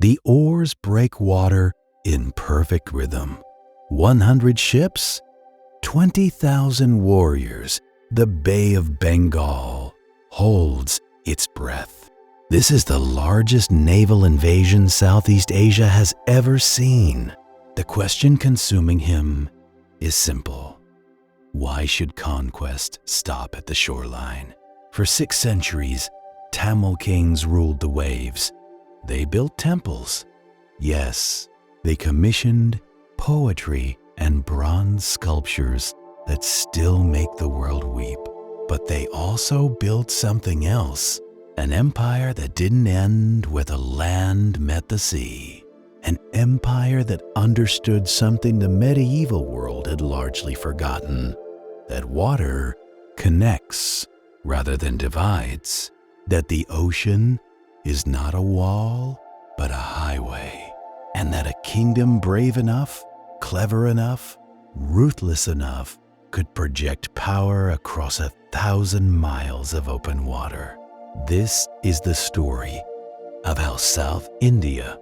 The oars break water in perfect rhythm. 100 ships, 20,000 warriors. The Bay of Bengal holds its breath. This is the largest naval invasion Southeast Asia has ever seen. The question consuming him is simple. Why should conquest stop at the shoreline? For 6 centuries, Tamil kings ruled the waves. They built temples. Yes, they commissioned poetry and bronze sculptures that still make the world weep. But they also built something else, an empire that didn't end where the land met the sea. An empire that understood something the medieval world had largely forgotten, that water connects rather than divides, that the ocean is not a wall but a highway, and that a kingdom brave enough, clever enough, ruthless enough could project power across 1,000 miles of open water. This is the story of how South India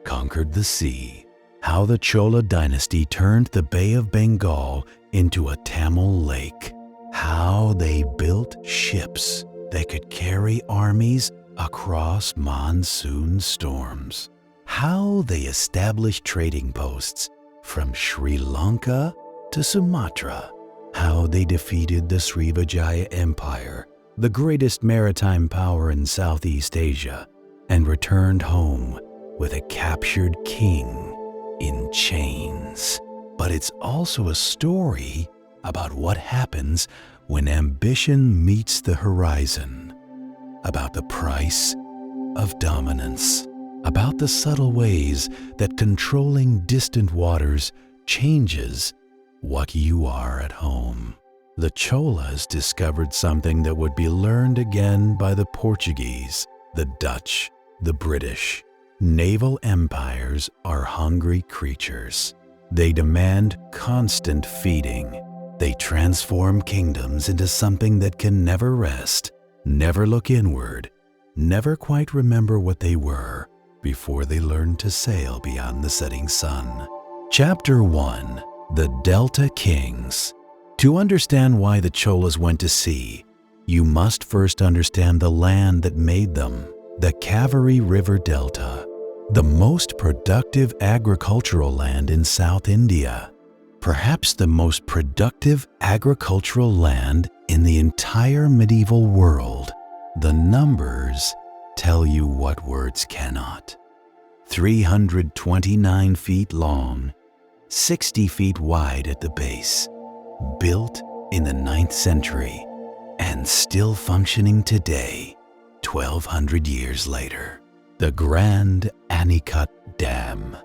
conquered the sea, how the Chola dynasty turned the Bay of Bengal into a Tamil lake, how they built ships that could carry armies across monsoon storms, how they established trading posts from Sri Lanka to Sumatra, how they defeated the Srivijaya Empire, the greatest maritime power in Southeast Asia, and returned home with a captured king in chains. But it's also a story about what happens when ambition meets the horizon, about the price of dominance, about the subtle ways that controlling distant waters changes what you are at home. The Cholas discovered something that would be learned again by the Portuguese, the Dutch, the British. Naval empires are hungry creatures. They demand constant feeding. They transform kingdoms into something that can never rest, never look inward, never quite remember what they were before they learn to sail beyond the setting sun. Chapter 1. The Delta Kings. To understand why the Cholas went to sea, you must first understand the land that made them, the Kaveri River Delta, the most productive agricultural land in South India, perhaps the most productive agricultural land in the entire medieval world. The numbers tell you what words cannot. 329 feet long, 60 feet wide at the base, built in the 9th century and still functioning today, 1,200 years later. The Grand Anicut Dam.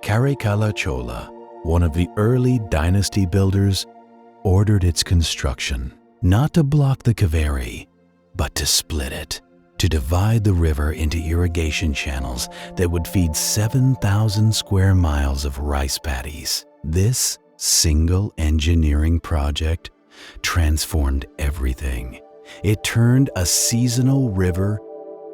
Karikala Chola, one of the early dynasty builders, ordered its construction, not to block the Kaveri, but to split it, to divide the river into irrigation channels that would feed 7,000 square miles of rice paddies. This single engineering project transformed everything. It turned a seasonal river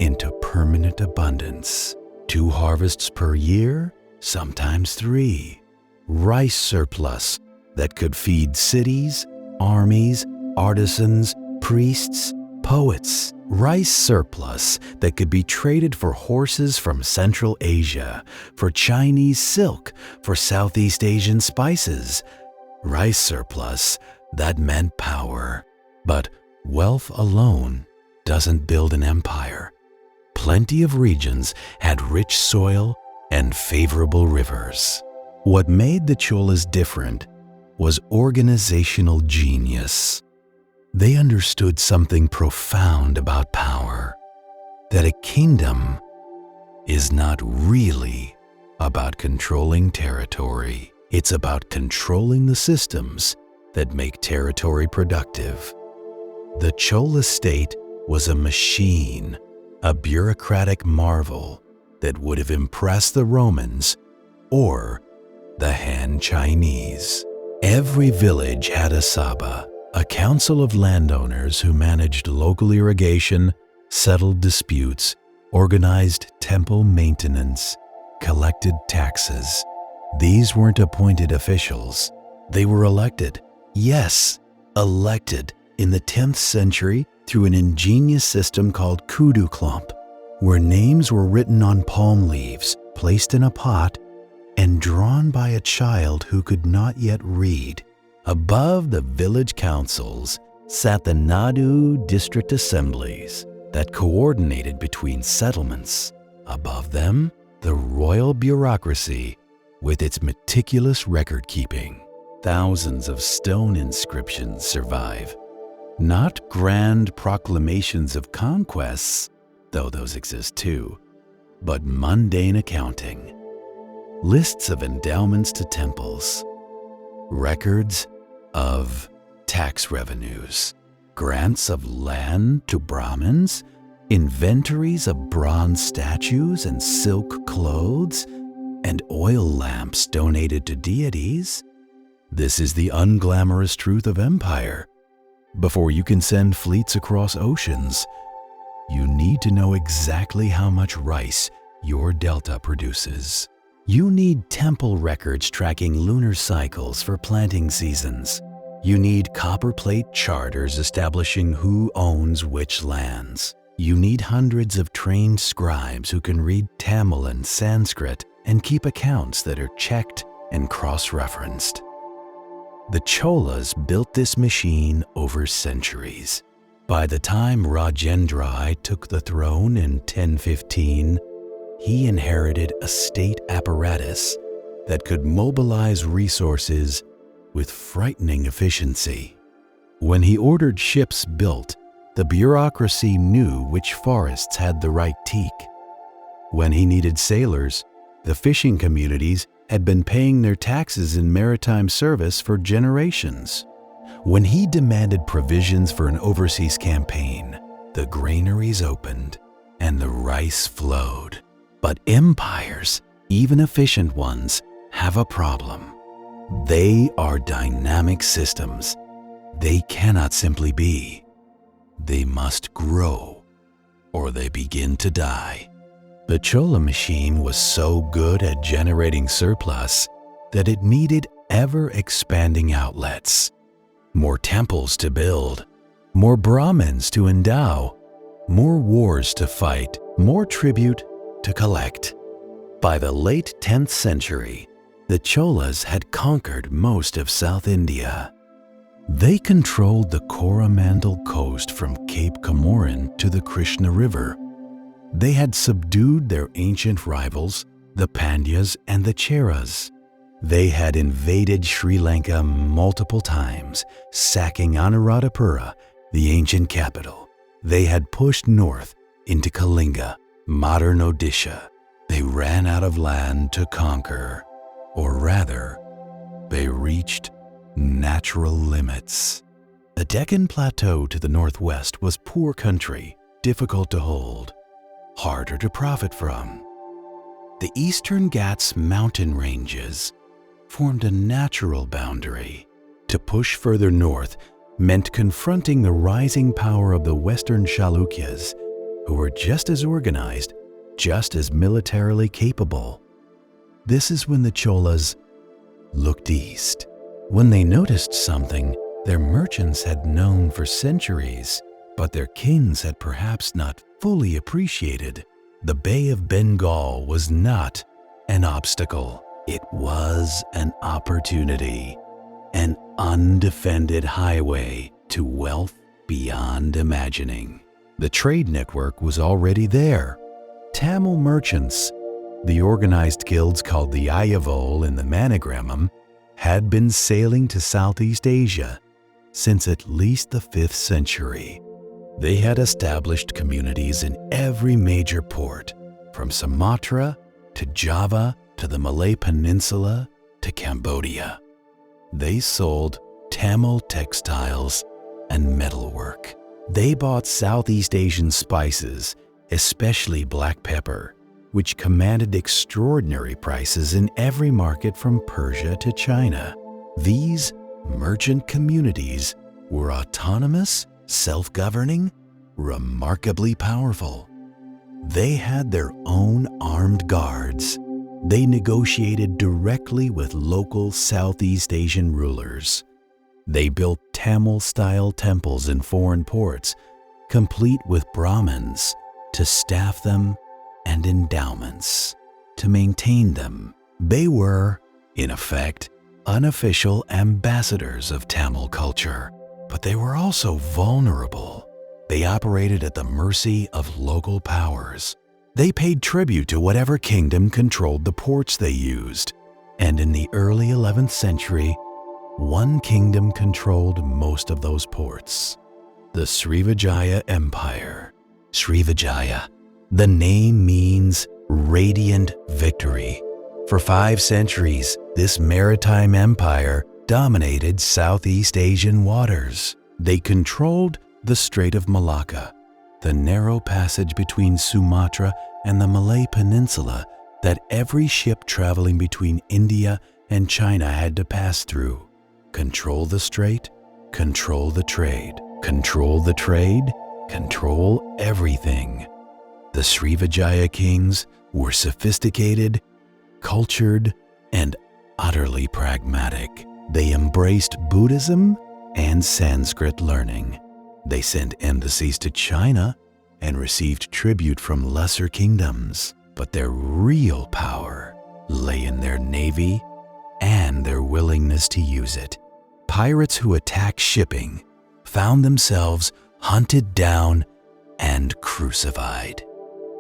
into permanent abundance. 2 harvests per year, sometimes 3. Rice surplus that could feed cities, armies, artisans, priests, poets. Rice surplus that could be traded for horses from Central Asia, for Chinese silk, for Southeast Asian spices. Rice surplus that meant power. But wealth alone doesn't build an empire. Plenty of regions had rich soil and favorable rivers. What made the Cholas different was organizational genius. They understood something profound about power, that a kingdom is not really about controlling territory. It's about controlling the systems that make territory productive. The Chola state was a machine, a bureaucratic marvel that would have impressed the Romans or the Han Chinese. Every village had a Sabha, a council of landowners who managed local irrigation, settled disputes, organized temple maintenance, collected taxes. These weren't appointed officials. They were elected. Yes, elected in the 10th century through an ingenious system called kudu-klump, where names were written on palm leaves, placed in a pot, and drawn by a child who could not yet read. Above the village councils sat the Nadu district assemblies that coordinated between settlements. Above them, the royal bureaucracy with its meticulous record-keeping. Thousands of stone inscriptions survive. Not grand proclamations of conquests, though those exist too, but mundane accounting. Lists of endowments to temples. Records of tax revenues. Grants of land to Brahmins. Inventories of bronze statues and silk clothes. And oil lamps donated to deities. This is the unglamorous truth of empire. Before you can send fleets across oceans, you need to know exactly how much rice your delta produces. You need temple records tracking lunar cycles for planting seasons. You need copper plate charters establishing who owns which lands. You need hundreds of trained scribes who can read Tamil and Sanskrit and keep accounts that are checked and cross-referenced. The Cholas built this machine over centuries. By the time Rajendra I took the throne in 1015, he inherited a state apparatus that could mobilize resources with frightening efficiency. When he ordered ships built, the bureaucracy knew which forests had the right teak. When he needed sailors, the fishing communities had been paying their taxes in maritime service for generations. When he demanded provisions for an overseas campaign, the granaries opened and the rice flowed. But empires, even efficient ones, have a problem. They are dynamic systems. They cannot simply be. They must grow, or they begin to die. The Chola machine was so good at generating surplus that it needed ever-expanding outlets. More temples to build, more Brahmins to endow, more wars to fight, more tribute to collect. By the late 10th century, the Cholas had conquered most of South India. They controlled the Coromandel coast from Cape Comorin to the Krishna River. They had subdued their ancient rivals, the Pandyas and the Cheras. They had invaded Sri Lanka multiple times, sacking Anuradhapura, the ancient capital. They had pushed north into Kalinga, modern Odisha. They ran out of land to conquer, or rather, they reached natural limits. The Deccan Plateau to the northwest was poor country, difficult to hold, harder to profit from. The Eastern Ghats mountain ranges formed a natural boundary. To push further north meant confronting the rising power of the Western Chalukyas, who were just as organized, just as militarily capable. This is when the Cholas looked east. When they noticed something their merchants had known for centuries, but their kings had perhaps not fully appreciated. The Bay of Bengal was not an obstacle. It was an opportunity, an undefended highway to wealth beyond imagining. The trade network was already there. Tamil merchants, the organized guilds called the Ayavol in the Manigramam, had been sailing to Southeast Asia since at least the 5th century. They had established communities in every major port, from Sumatra to Java to the Malay Peninsula to Cambodia. They sold Tamil textiles and metalwork. They bought Southeast Asian spices, especially black pepper, which commanded extraordinary prices in every market from Persia to China. These merchant communities were autonomous, self-governing, remarkably powerful. They had their own armed guards, They negotiated directly with local Southeast Asian rulers. They built Tamil-style temples in foreign ports, complete with Brahmins to staff them and endowments to maintain them. They were, in effect, unofficial ambassadors of Tamil culture, but they were also vulnerable. They operated at the mercy of local powers. They paid tribute to whatever kingdom controlled the ports they used. And in the early 11th century, one kingdom controlled most of those ports. The Srivijaya Empire. Srivijaya. The name means radiant victory. For 5 centuries, this maritime empire dominated Southeast Asian waters. They controlled the Strait of Malacca, the narrow passage between Sumatra and the Malay Peninsula that every ship traveling between India and China had to pass through. Control the strait, control the trade. Control the trade, control everything. The Srivijaya kings were sophisticated, cultured, and utterly pragmatic. They embraced Buddhism and Sanskrit learning. They sent embassies to China and received tribute from lesser kingdoms. But their real power lay in their navy and their willingness to use it. Pirates who attacked shipping found themselves hunted down and crucified.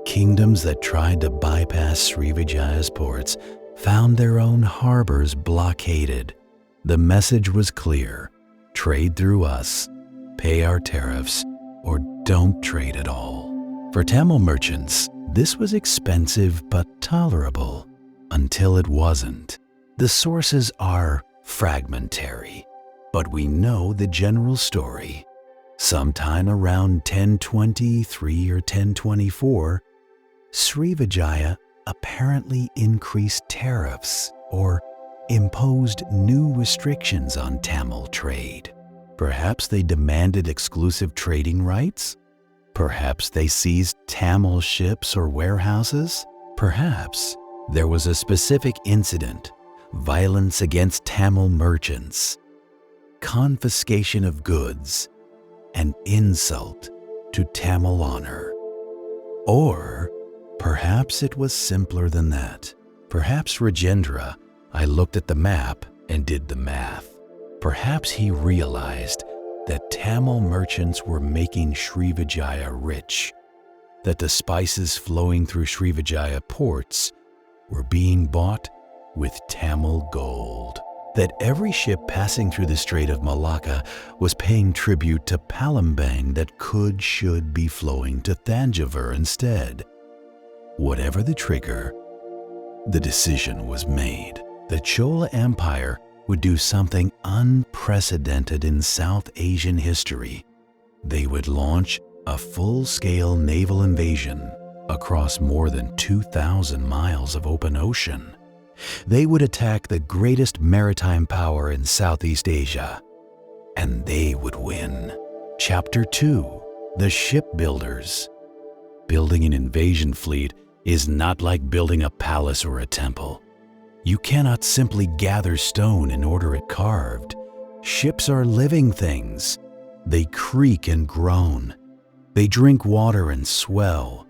Kingdoms that tried to bypass Srivijaya's ports found their own harbors blockaded. The message was clear: trade through us, pay our tariffs, or don't trade at all. For Tamil merchants, this was expensive but tolerable until it wasn't. The sources are fragmentary, but we know the general story. Sometime around 1023 or 1024, Srivijaya apparently increased tariffs or imposed new restrictions on Tamil trade. Perhaps they demanded exclusive trading rights? Perhaps they seized Tamil ships or warehouses? Perhaps there was a specific incident, violence against Tamil merchants, confiscation of goods, and insult to Tamil honor. Or perhaps it was simpler than that. Perhaps Rajendra I looked at the map and did the math. Perhaps he realized that Tamil merchants were making Srivijaya rich, that the spices flowing through Srivijaya ports were being bought with Tamil gold, that every ship passing through the Strait of Malacca was paying tribute to Palembang that should be flowing to Thanjavur instead. Whatever the trigger, the decision was made. The Chola Empire would do something unprecedented in South Asian history. They would launch a full-scale naval invasion across more than 2,000 miles of open ocean. They would attack the greatest maritime power in Southeast Asia, and they would win. Chapter 2: The Shipbuilders. Building an invasion fleet is not like building a palace or a temple. You cannot simply gather stone and order it carved. Ships are living things. They creak and groan. They drink water and swell.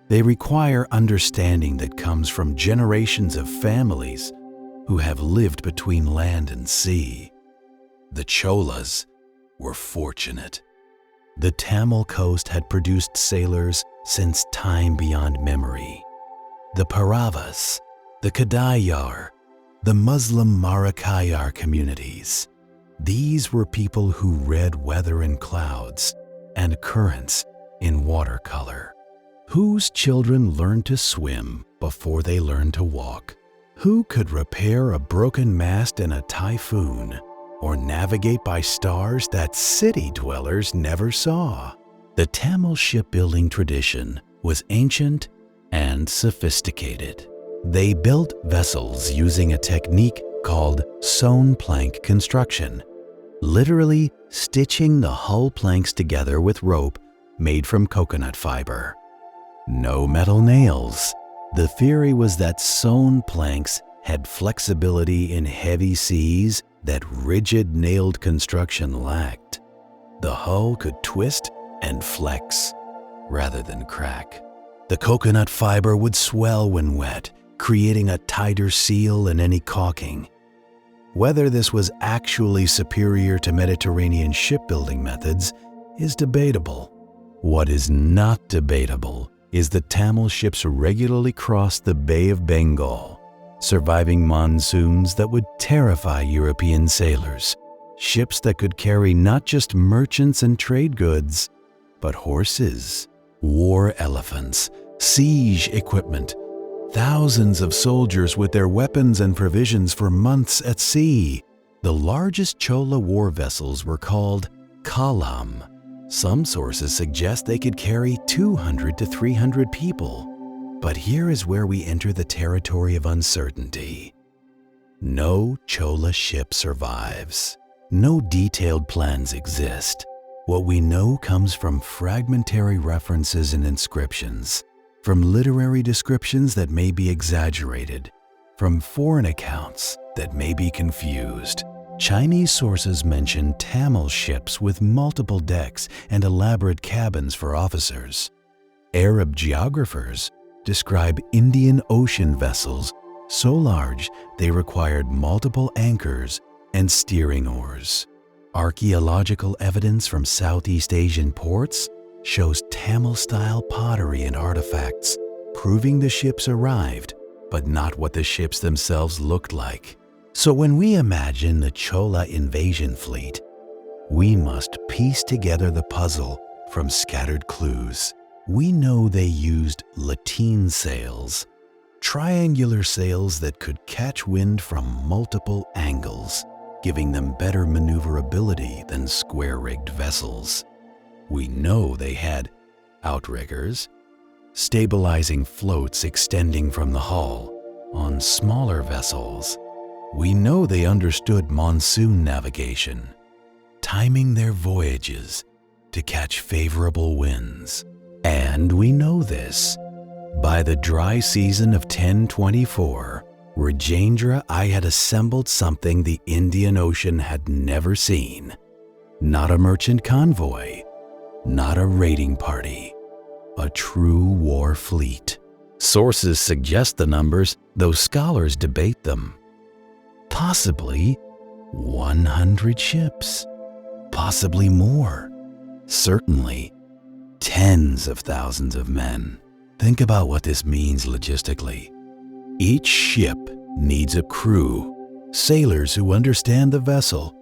They require understanding that comes from generations of families who have lived between land and sea. The Cholas were fortunate. The Tamil coast had produced sailors since time beyond memory. The Paravas, the Kadayar, the Muslim Marakayar communities. These were people who read weather in clouds and currents in watercolor. Whose children learned to swim before they learned to walk? Who could repair a broken mast in a typhoon or navigate by stars that city dwellers never saw? The Tamil shipbuilding tradition was ancient and sophisticated. They built vessels using a technique called sewn plank construction, literally stitching the hull planks together with rope made from coconut fiber. No metal nails, The theory was that sewn planks had flexibility in heavy seas that rigid nailed construction lacked. The hull could twist and flex rather than crack. The coconut fiber would swell when wet, creating a tighter seal in any caulking. Whether this was actually superior to Mediterranean shipbuilding methods is debatable. What is not debatable is that Tamil ships regularly crossed the Bay of Bengal, surviving monsoons that would terrify European sailors. Ships that could carry not just merchants and trade goods, but horses, war elephants, siege equipment, thousands of soldiers with their weapons and provisions for months at sea. The largest Chola war vessels were called kalam. Some sources suggest they could carry 200 to 300 people. But here is where we enter the territory of uncertainty. No Chola ship survives. No detailed plans exist. What we know comes from fragmentary references and inscriptions, from literary descriptions that may be exaggerated, from foreign accounts that may be confused. Chinese sources mention Tamil ships with multiple decks and elaborate cabins for officers. Arab geographers describe Indian Ocean vessels so large they required multiple anchors and steering oars. Archaeological evidence from Southeast Asian ports shows Tamil-style pottery and artifacts, proving the ships arrived, but not what the ships themselves looked like. So when we imagine the Chola invasion fleet, we must piece together the puzzle from scattered clues. We know they used lateen sails, triangular sails that could catch wind from multiple angles, giving them better maneuverability than square-rigged vessels. We know they had outriggers, stabilizing floats extending from the hull on smaller vessels. We know they understood monsoon navigation, timing their voyages to catch favorable winds. And we know this. By the dry season of 1024, Rajendra I had assembled something the Indian Ocean had never seen. Not a merchant convoy, not a raiding party, a true war fleet. Sources suggest the numbers, though scholars debate them. Possibly 100 ships, possibly more, certainly tens of thousands of men. Think about what this means logistically. Each ship needs a crew, sailors who understand the vessel,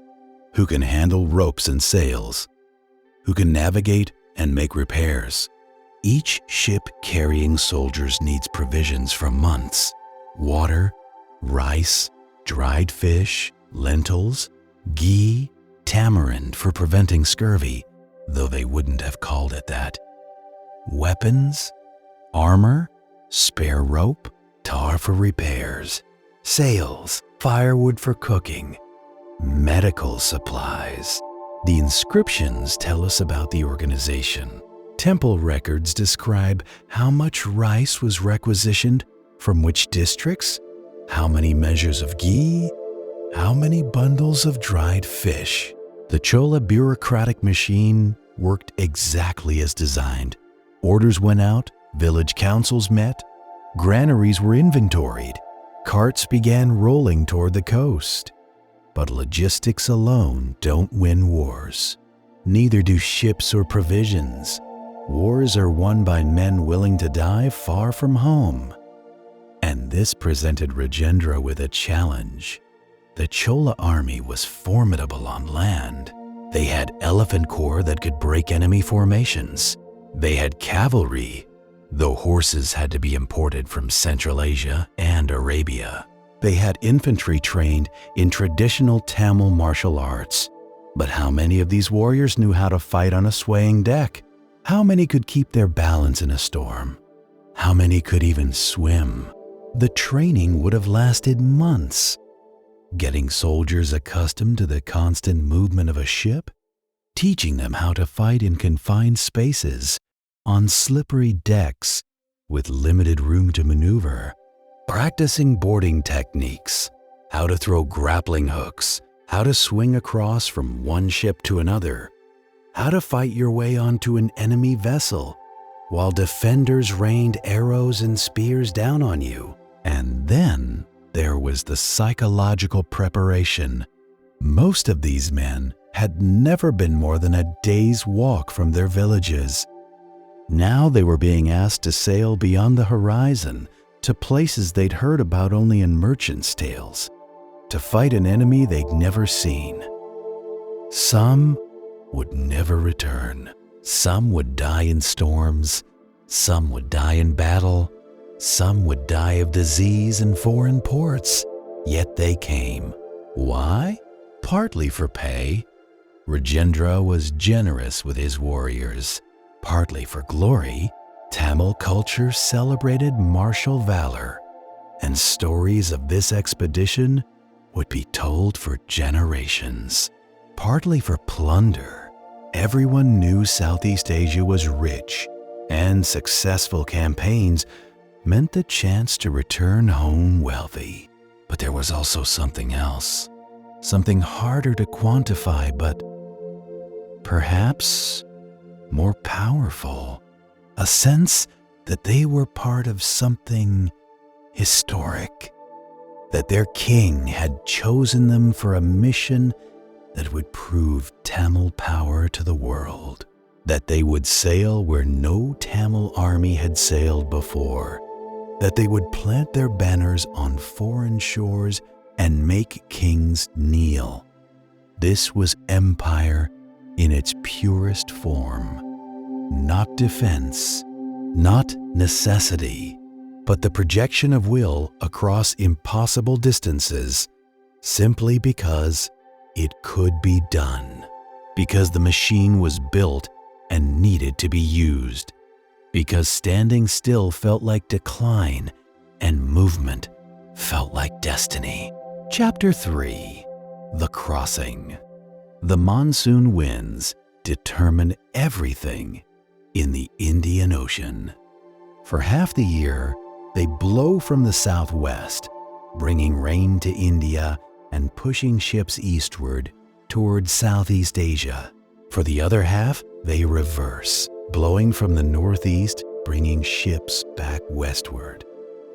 who can handle ropes and sails, who can navigate and make repairs. Each ship carrying soldiers needs provisions for months: water, rice, dried fish, lentils, ghee, tamarind for preventing scurvy, though they wouldn't have called it that. Weapons, armor, spare rope, tar for repairs, sails, firewood for cooking, medical supplies. The inscriptions tell us about the organization. Temple records describe how much rice was requisitioned from which districts, how many measures of ghee, how many bundles of dried fish. The Chola bureaucratic machine worked exactly as designed. Orders went out, village councils met, granaries were inventoried, carts began rolling toward the coast. But logistics alone don't win wars. Neither do ships or provisions. Wars are won by men willing to die far from home. And this presented Rajendra with a challenge. The Chola army was formidable on land. They had elephant corps that could break enemy formations. They had cavalry, though horses had to be imported from Central Asia and Arabia. They had infantry trained in traditional Tamil martial arts. But how many of these warriors knew how to fight on a swaying deck? How many could keep their balance in a storm? How many could even swim? The training would have lasted months. Getting soldiers accustomed to the constant movement of a ship, teaching them how to fight in confined spaces, on slippery decks, with limited room to maneuver, practicing boarding techniques, how to throw grappling hooks, how to swing across from one ship to another, how to fight your way onto an enemy vessel, while defenders rained arrows and spears down on you. And then there was the psychological preparation. Most of these men had never been more than a day's walk from their villages. Now they were being asked to sail beyond the horizon to places they'd heard about only in merchants' tales, to fight an enemy they'd never seen. Some would never return. Some would die in storms. Some would die in battle. Some would die of disease in foreign ports. Yet they came. Why? Partly for pay. Rajendra was generous with his warriors. Partly for glory. Tamil culture celebrated martial valor, and stories of this expedition would be told for generations. Partly for plunder. Everyone knew Southeast Asia was rich, and successful campaigns meant the chance to return home wealthy. But there was also something else, something harder to quantify, but perhaps more powerful. A sense that they were part of something historic, that their king had chosen them for a mission that would prove Tamil power to the world, that they would sail where no Tamil army had sailed before, that they would plant their banners on foreign shores and make kings kneel. This was empire in its purest form. Not defense, not necessity, but the projection of will across impossible distances, simply because it could be done, because the machine was built and needed to be used, because standing still felt like decline and movement felt like destiny. Chapter 3. The Crossing. The monsoon winds determine everything in the Indian Ocean. For half the year, they blow from the southwest, bringing rain to India and pushing ships eastward toward Southeast Asia. For the other half, they reverse, blowing from the northeast, bringing ships back westward.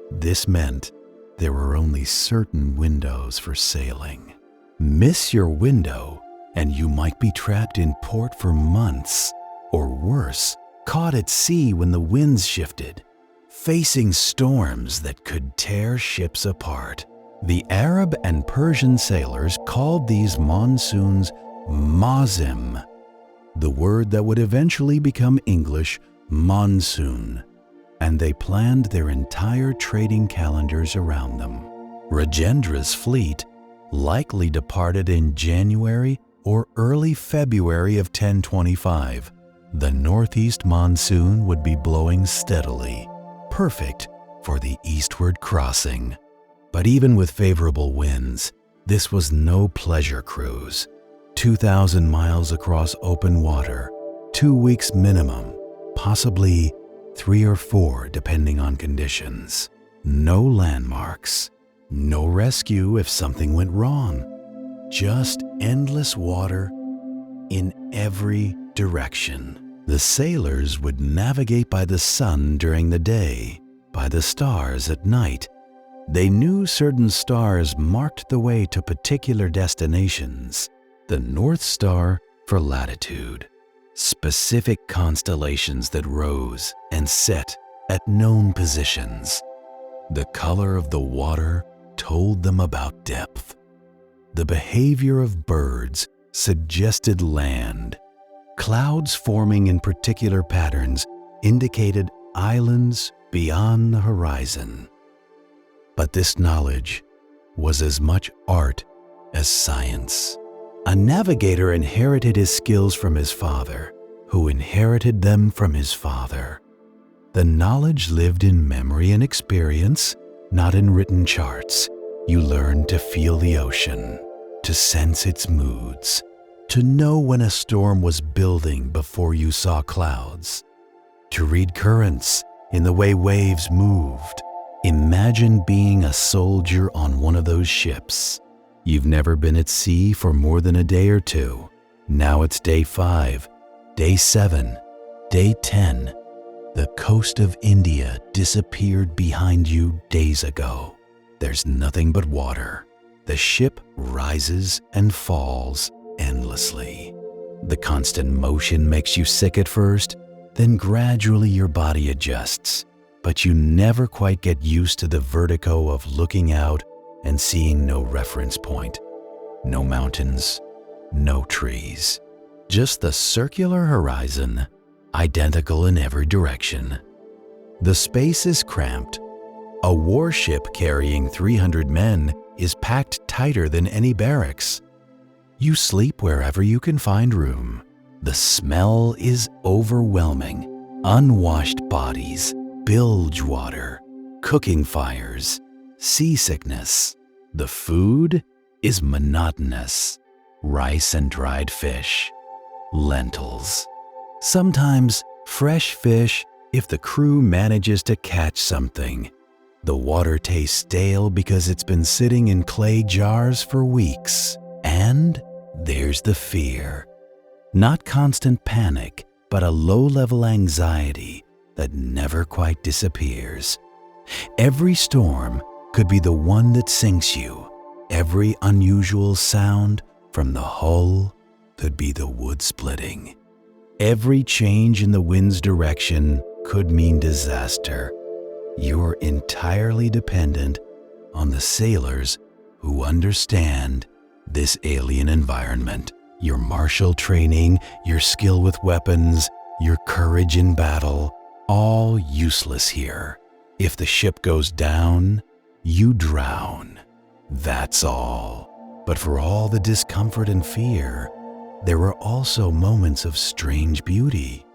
This meant there were only certain windows for sailing. Miss your window, and you might be trapped in port for months, or worse, caught at sea when the winds shifted, facing storms that could tear ships apart. The Arab and Persian sailors called these monsoons mazim, the word that would eventually become English monsoon, and they planned their entire trading calendars around them. Rajendra's fleet likely departed in January or early February of 1025. The northeast monsoon would be blowing steadily, perfect for the eastward crossing. But even with favorable winds, this was no pleasure cruise. 2,000 miles across open water, 2 weeks minimum, possibly 3 or 4 depending on conditions. No landmarks, no rescue if something went wrong. Just endless water in every direction. The sailors would navigate by the sun during the day, by the stars at night. They knew certain stars marked the way to particular destinations. The North Star for latitude. Specific constellations that rose and set at known positions. The color of the water told them about depth. The behavior of birds suggested land. Clouds forming in particular patterns indicated islands beyond the horizon. But this knowledge was as much art as science. A navigator inherited his skills from his father, who inherited them from his father. The knowledge lived in memory and experience, not in written charts. You learned to feel the ocean, to sense its moods, to know when a storm was building before you saw clouds, to read currents in the way waves moved. Imagine being a soldier on one of those ships. You've never been at sea for more than a day or two. Now it's day 5, day 7, day 10. The coast of India disappeared behind you days ago. There's nothing but water. The ship rises and falls endlessly. The constant motion makes you sick at first, then gradually your body adjusts. But you never quite get used to the vertigo of looking out and seeing no reference point. No mountains, no trees. Just the circular horizon, identical in every direction. The space is cramped. A warship carrying 300 men is packed tighter than any barracks. You sleep wherever you can find room. The smell is overwhelming. Unwashed bodies, bilge water, cooking fires, seasickness. The food is monotonous. Rice and dried fish, lentils. Sometimes fresh fish if the crew manages to catch something. The water tastes stale because it's been sitting in clay jars for weeks. And there's the fear. Not constant panic, but a low-level anxiety that never quite disappears. Every storm could be the one that sinks you. Every unusual sound from the hull could be the wood splitting. Every change in the wind's direction could mean disaster. You're entirely dependent on the sailors who understand this alien environment. Your martial training, your skill with weapons, your courage in battle, all useless here. If the ship goes down, you drown. That's all. But for all the discomfort and fear, there were also moments of strange beauty.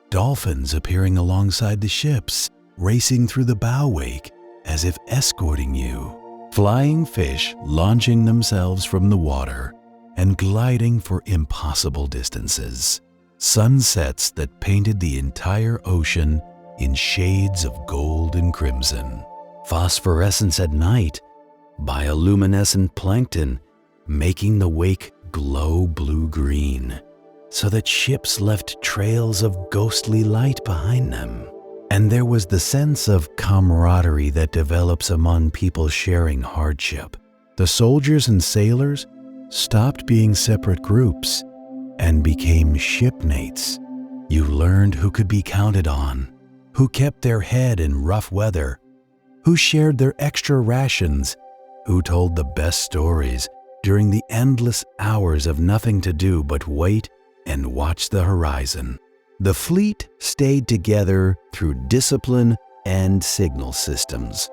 Dolphins appearing alongside the ships, racing through the bow wake as if escorting you. Flying fish launching themselves from the water and gliding for impossible distances. Sunsets that painted the entire ocean in shades of gold and crimson. Phosphorescence at night, bioluminescent plankton making the wake glow blue-green, so that ships left trails of ghostly light behind them. And there was the sense of camaraderie that develops among people sharing hardship. The soldiers and sailors stopped being separate groups and became shipmates. You learned who could be counted on, who kept their head in rough weather, who shared their extra rations, who told the best stories during the endless hours of nothing to do but wait and watch the horizon. The fleet stayed together through discipline and signal systems.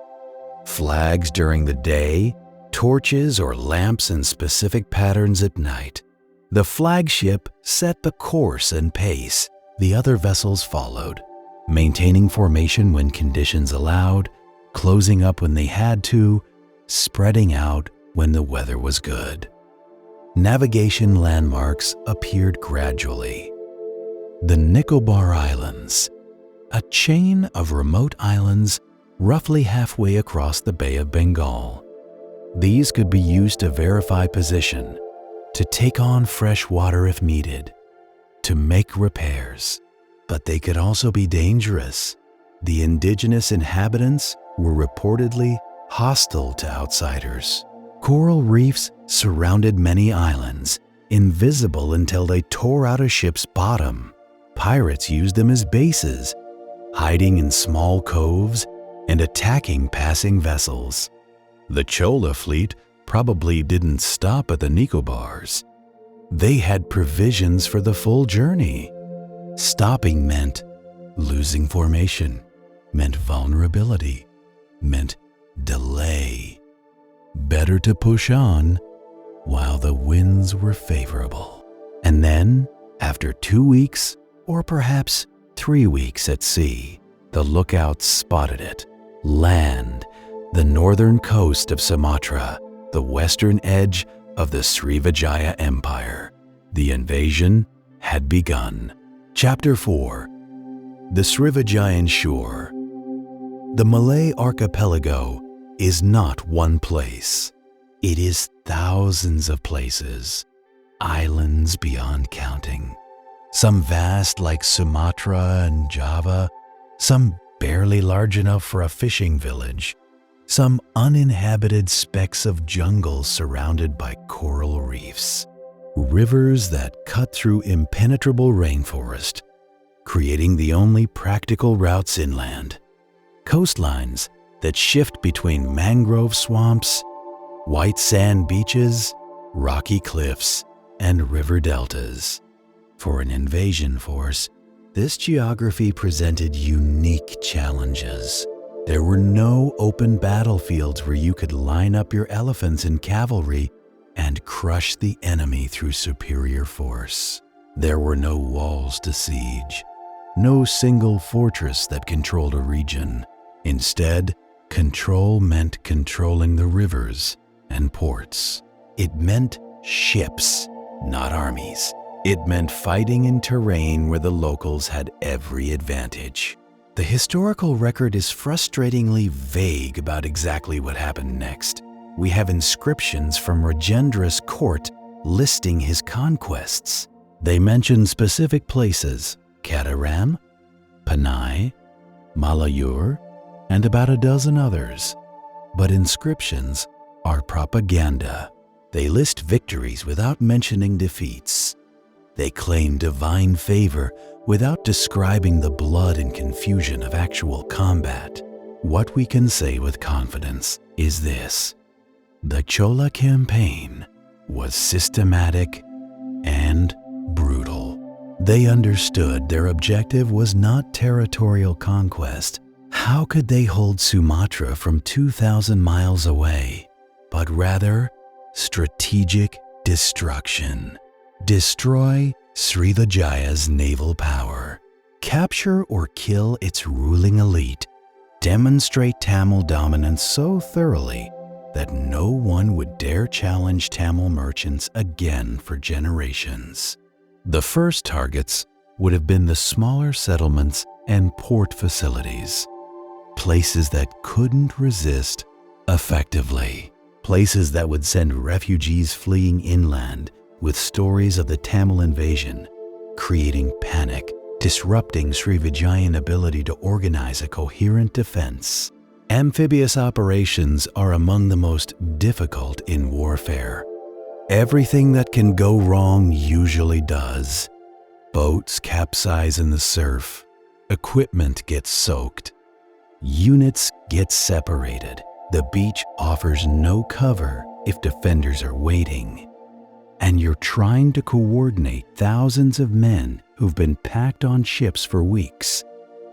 Flags during the day, torches or lamps in specific patterns at night. The flagship set the course and pace. The other vessels followed, maintaining formation when conditions allowed, closing up when they had to, spreading out when the weather was good. Navigation landmarks appeared gradually. The Nicobar Islands, a chain of remote islands roughly halfway across the Bay of Bengal. These could be used to verify position, to take on fresh water if needed, to make repairs. But they could also be dangerous. The indigenous inhabitants were reportedly hostile to outsiders. Coral reefs surrounded many islands, invisible until they tore out a ship's bottom. Pirates used them as bases, hiding in small coves and attacking passing vessels. The Chola fleet probably didn't stop at the Nicobars. They had provisions for the full journey. Stopping meant losing formation, meant vulnerability, meant delay. Better to push on while the winds were favorable. And then, after 2 weeks, or perhaps 3 weeks at sea, the lookouts spotted it. Land, the northern coast of Sumatra, the western edge of the Srivijaya Empire. The invasion had begun. Chapter 4. The Srivijayan Shore. The Malay archipelago is not one place. It is thousands of places, islands beyond counting. Some vast like Sumatra and Java, some barely large enough for a fishing village, some uninhabited specks of jungle surrounded by coral reefs, rivers that cut through impenetrable rainforest, creating the only practical routes inland, coastlines that shift between mangrove swamps, white sand beaches, rocky cliffs, and river deltas. For an invasion force, this geography presented unique challenges. There were no open battlefields where you could line up your elephants and cavalry and crush the enemy through superior force. There were no walls to siege, no single fortress that controlled a region. Instead, control meant controlling the rivers and ports. It meant ships, not armies. It meant fighting in terrain where the locals had every advantage. The historical record is frustratingly vague about exactly what happened next. We have inscriptions from Rajendra's court listing his conquests. They mention specific places: Kataram, Panay, Malayur, and about a dozen others. But inscriptions are propaganda. They list victories without mentioning defeats. They claim divine favor without describing the blood and confusion of actual combat. What we can say with confidence is this: the Chola campaign was systematic and brutal. They understood their objective was not territorial conquest. How could they hold Sumatra from 2,000 miles away? But rather, strategic destruction. Destroy Srivijaya's naval power. Capture or kill its ruling elite. Demonstrate Tamil dominance so thoroughly that no one would dare challenge Tamil merchants again for generations. The first targets would have been the smaller settlements and port facilities. Places that couldn't resist effectively. Places that would send refugees fleeing inland with stories of the Tamil invasion, creating panic, disrupting Srivijayan ability to organize a coherent defense. Amphibious operations are among the most difficult in warfare. Everything that can go wrong usually does. Boats capsize in the surf. Equipment gets soaked. Units get separated. The beach offers no cover if defenders are waiting. And you're trying to coordinate thousands of men who've been packed on ships for weeks,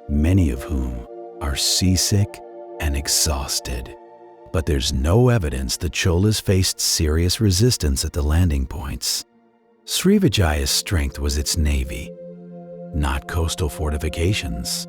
many of whom are seasick and exhausted. But there's no evidence the Cholas faced serious resistance at the landing points. Srivijaya's strength was its navy, not coastal fortifications.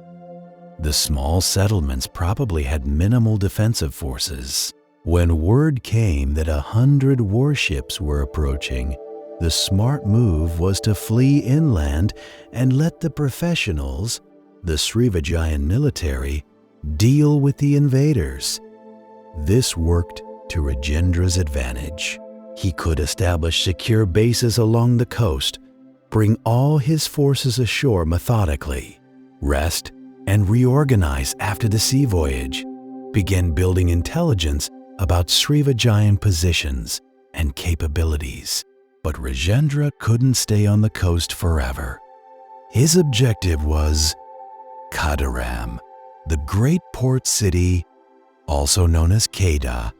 The small settlements probably had minimal defensive forces. When word came that 100 warships were approaching, the smart move was to flee inland and let the professionals, the Srivijayan military, deal with the invaders. This worked to Rajendra's advantage. He could establish secure bases along the coast, bring all his forces ashore methodically, rest and reorganize after the sea voyage, begin building intelligence about Srivijayan positions and capabilities. But Rajendra couldn't stay on the coast forever. His objective was Kataram, the great port city, also known as Kedah,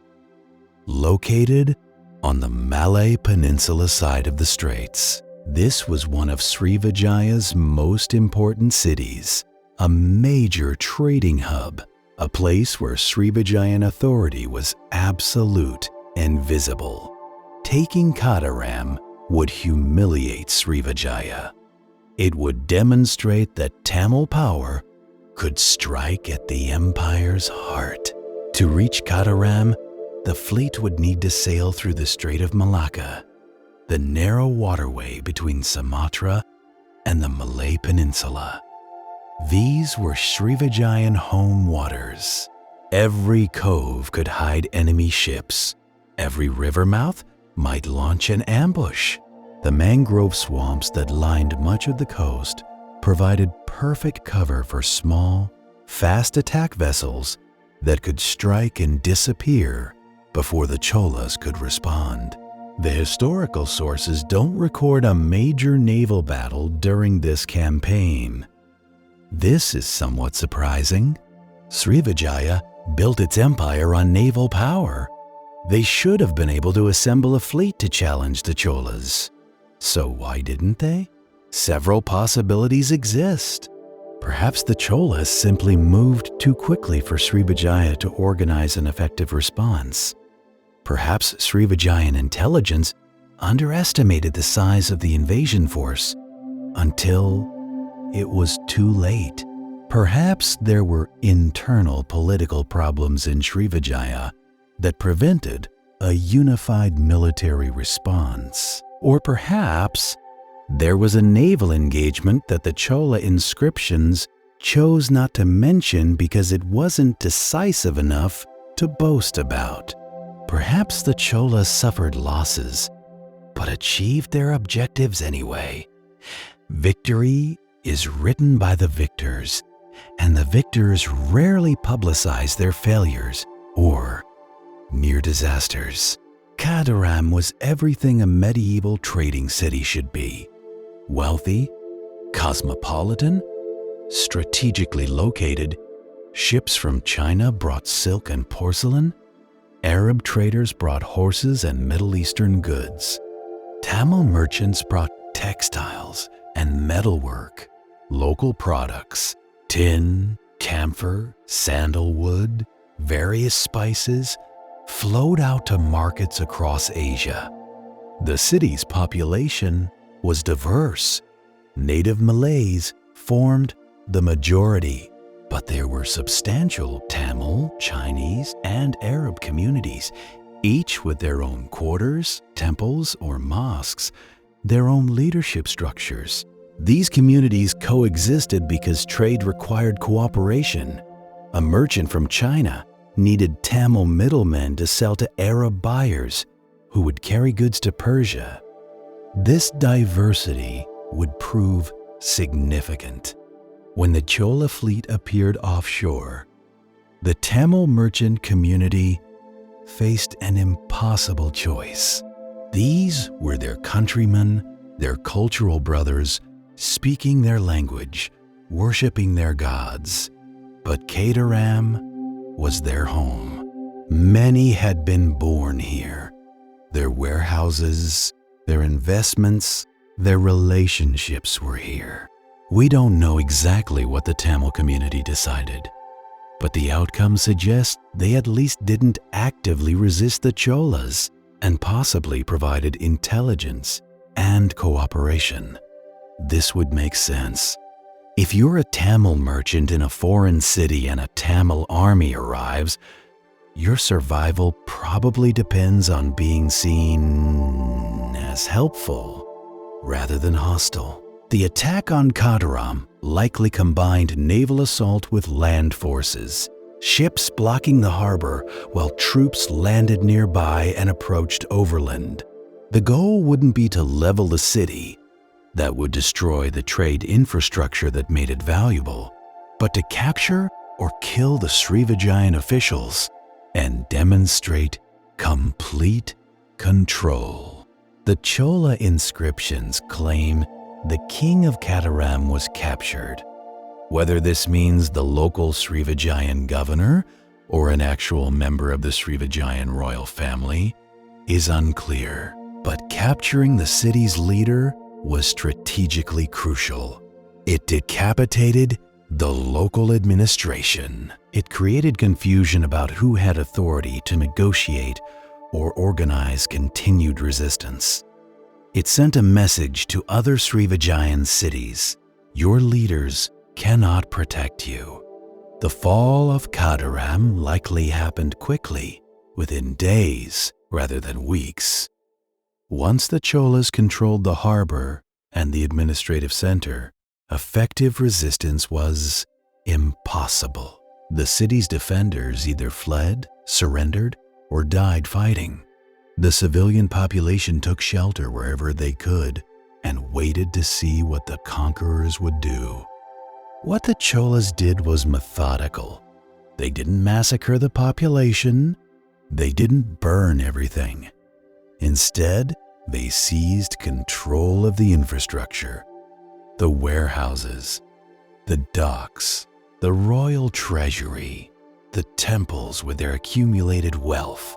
located on the Malay Peninsula side of the straits. This was one of Srivijaya's most important cities, a major trading hub, a place where Srivijayan authority was absolute and visible. Taking Kataram would humiliate Srivijaya. It would demonstrate that Tamil power could strike at the empire's heart. To reach Kataram, the fleet would need to sail through the Strait of Malacca, the narrow waterway between Sumatra and the Malay Peninsula. These were Srivijayan home waters. Every cove could hide enemy ships. Every river mouth might launch an ambush. The mangrove swamps that lined much of the coast provided perfect cover for small, fast attack vessels that could strike and disappear before the Cholas could respond. The historical sources don't record a major naval battle during this campaign. This is somewhat surprising. Srivijaya built its empire on naval power. They should have been able to assemble a fleet to challenge the Cholas. So why didn't they? Several possibilities exist. Perhaps the Cholas simply moved too quickly for Srivijaya to organize an effective response. Perhaps Srivijayan intelligence underestimated the size of the invasion force until it was too late. Perhaps there were internal political problems in Srivijaya that prevented a unified military response. Or perhaps there was a naval engagement that the Chola inscriptions chose not to mention because it wasn't decisive enough to boast about. Perhaps the Cholas suffered losses, but achieved their objectives anyway. Victory is written by the victors, and the victors rarely publicize their failures or near disasters. Kadaram was everything a medieval trading city should be. Wealthy, cosmopolitan, strategically located, ships from China brought silk and porcelain, Arab traders brought horses and Middle Eastern goods. Tamil merchants brought textiles and metalwork, local products, tin, camphor, sandalwood, various spices, flowed out to markets across Asia. The city's population was diverse. Native Malays formed the majority, but there were substantial Tamil, Chinese, and Arab communities, each with their own quarters, temples, or mosques, their own leadership structures. These communities coexisted because trade required cooperation. A merchant from China needed Tamil middlemen to sell to Arab buyers who would carry goods to Persia. This diversity would prove significant. When the Chola fleet appeared offshore, the Tamil merchant community faced an impossible choice. These were their countrymen, their cultural brothers, speaking their language, worshiping their gods. But Kadaram was their home. Many had been born here. Their warehouses, their investments, their relationships were here. We don't know exactly what the Tamil community decided, but the outcome suggests they at least didn't actively resist the Cholas and possibly provided intelligence and cooperation. This would make sense. If you're a Tamil merchant in a foreign city and a Tamil army arrives, your survival probably depends on being seen as helpful rather than hostile. The attack on Kadaram likely combined naval assault with land forces, ships blocking the harbor while troops landed nearby and approached overland. The goal wouldn't be to level the city, that would destroy the trade infrastructure that made it valuable, but to capture or kill the Srivijayan officials and demonstrate complete control. The Chola inscriptions claim the king of Kadaram was captured. Whether this means the local Srivijayan governor or an actual member of the Srivijayan royal family is unclear, but capturing the city's leader was strategically crucial. It decapitated the local administration. It created confusion about who had authority to negotiate or organize continued resistance. It sent a message to other Srivijayan cities: your leaders cannot protect you. The fall of Kadaram likely happened quickly, within days rather than weeks. Once the Cholas controlled the harbor and the administrative center, effective resistance was impossible. The city's defenders either fled, surrendered, or died fighting. The civilian population took shelter wherever they could and waited to see what the conquerors would do. What the Cholas did was methodical. They didn't massacre the population. They didn't burn everything. Instead, they seized control of the infrastructure, the warehouses, the docks, the royal treasury, the temples with their accumulated wealth.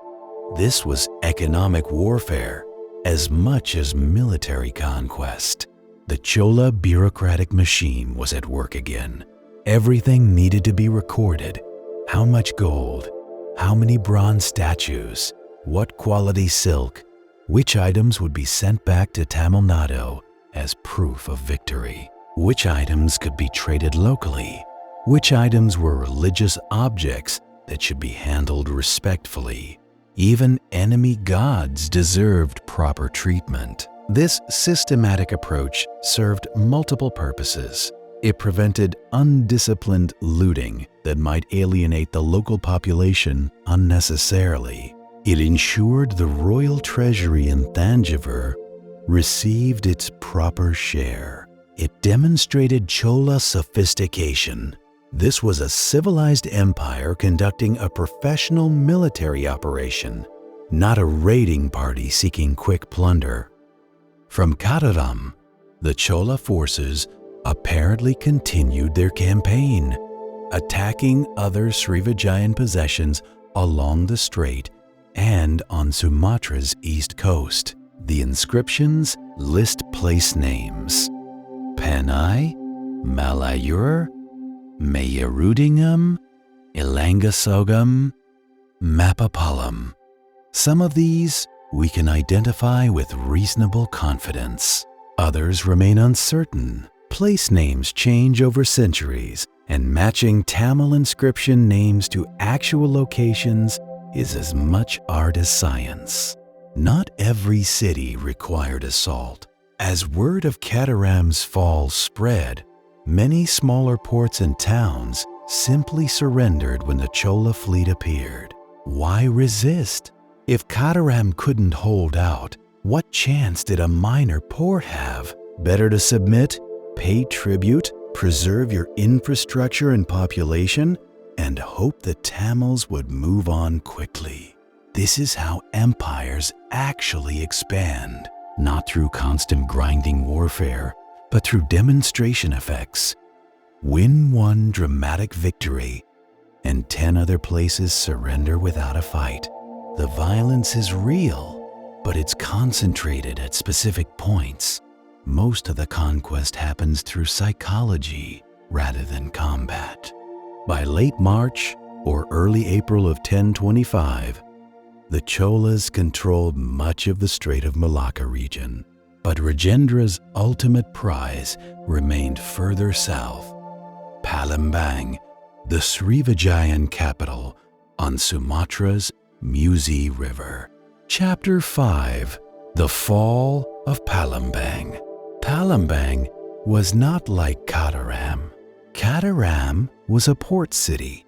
This was economic warfare as much as military conquest. The Chola bureaucratic machine was at work again. Everything needed to be recorded. How much gold, how many bronze statues, what quality silk, which items would be sent back to Tamil Nadu as proof of victory, which items could be traded locally, which items were religious objects that should be handled respectfully. Even enemy gods deserved proper treatment. This systematic approach served multiple purposes. It prevented undisciplined looting that might alienate the local population unnecessarily. It ensured the royal treasury in Thanjavur received its proper share. It demonstrated Chola sophistication. This was a civilized empire conducting a professional military operation, not a raiding party seeking quick plunder. From Kataram, the Chola forces apparently continued their campaign, attacking other Srivijayan possessions along the strait and on Sumatra's east coast. The inscriptions list place names: Panai, Malayur, Mayarudingam, Ilangasogam, Mapapalam. Some of these we can identify with reasonable confidence. Others remain uncertain. Place names change over centuries, and matching Tamil inscription names to actual locations is as much art as science. Not every city required assault. As word of Kataram's fall spread, many smaller ports and towns simply surrendered when the Chola fleet appeared. Why resist? If Kataram couldn't hold out, what chance did a minor port have? Better to submit, pay tribute, preserve your infrastructure and population, and hope the Tamils would move on quickly. This is how empires actually expand, not through constant grinding warfare, but through demonstration effects. Win one dramatic victory, and 10 other places surrender without a fight. The violence is real, but it's concentrated at specific points. Most of the conquest happens through psychology rather than combat. By late March or early April of 1025, the Cholas controlled much of the Strait of Malacca region, but Rajendra's ultimate prize remained further south, Palembang, the Srivijayan capital on Sumatra's Musi River. Chapter 5: The Fall of Palembang. Palembang was not like Kataram. Kataram was a port city,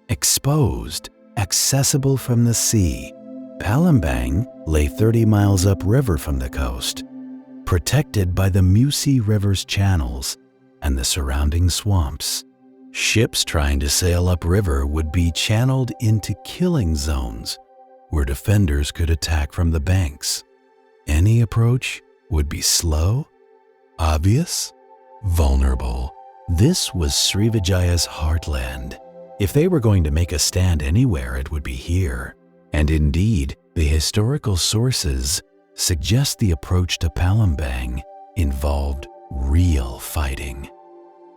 exposed, accessible from the sea. Palembang lay 30 miles upriver from the coast, protected by the Musi River's channels and the surrounding swamps. Ships trying to sail upriver would be channeled into killing zones where defenders could attack from the banks. Any approach would be slow, obvious, vulnerable. This was Srivijaya's heartland. If they were going to make a stand anywhere, it would be here. And indeed, the historical sources suggest the approach to Palembang involved real fighting.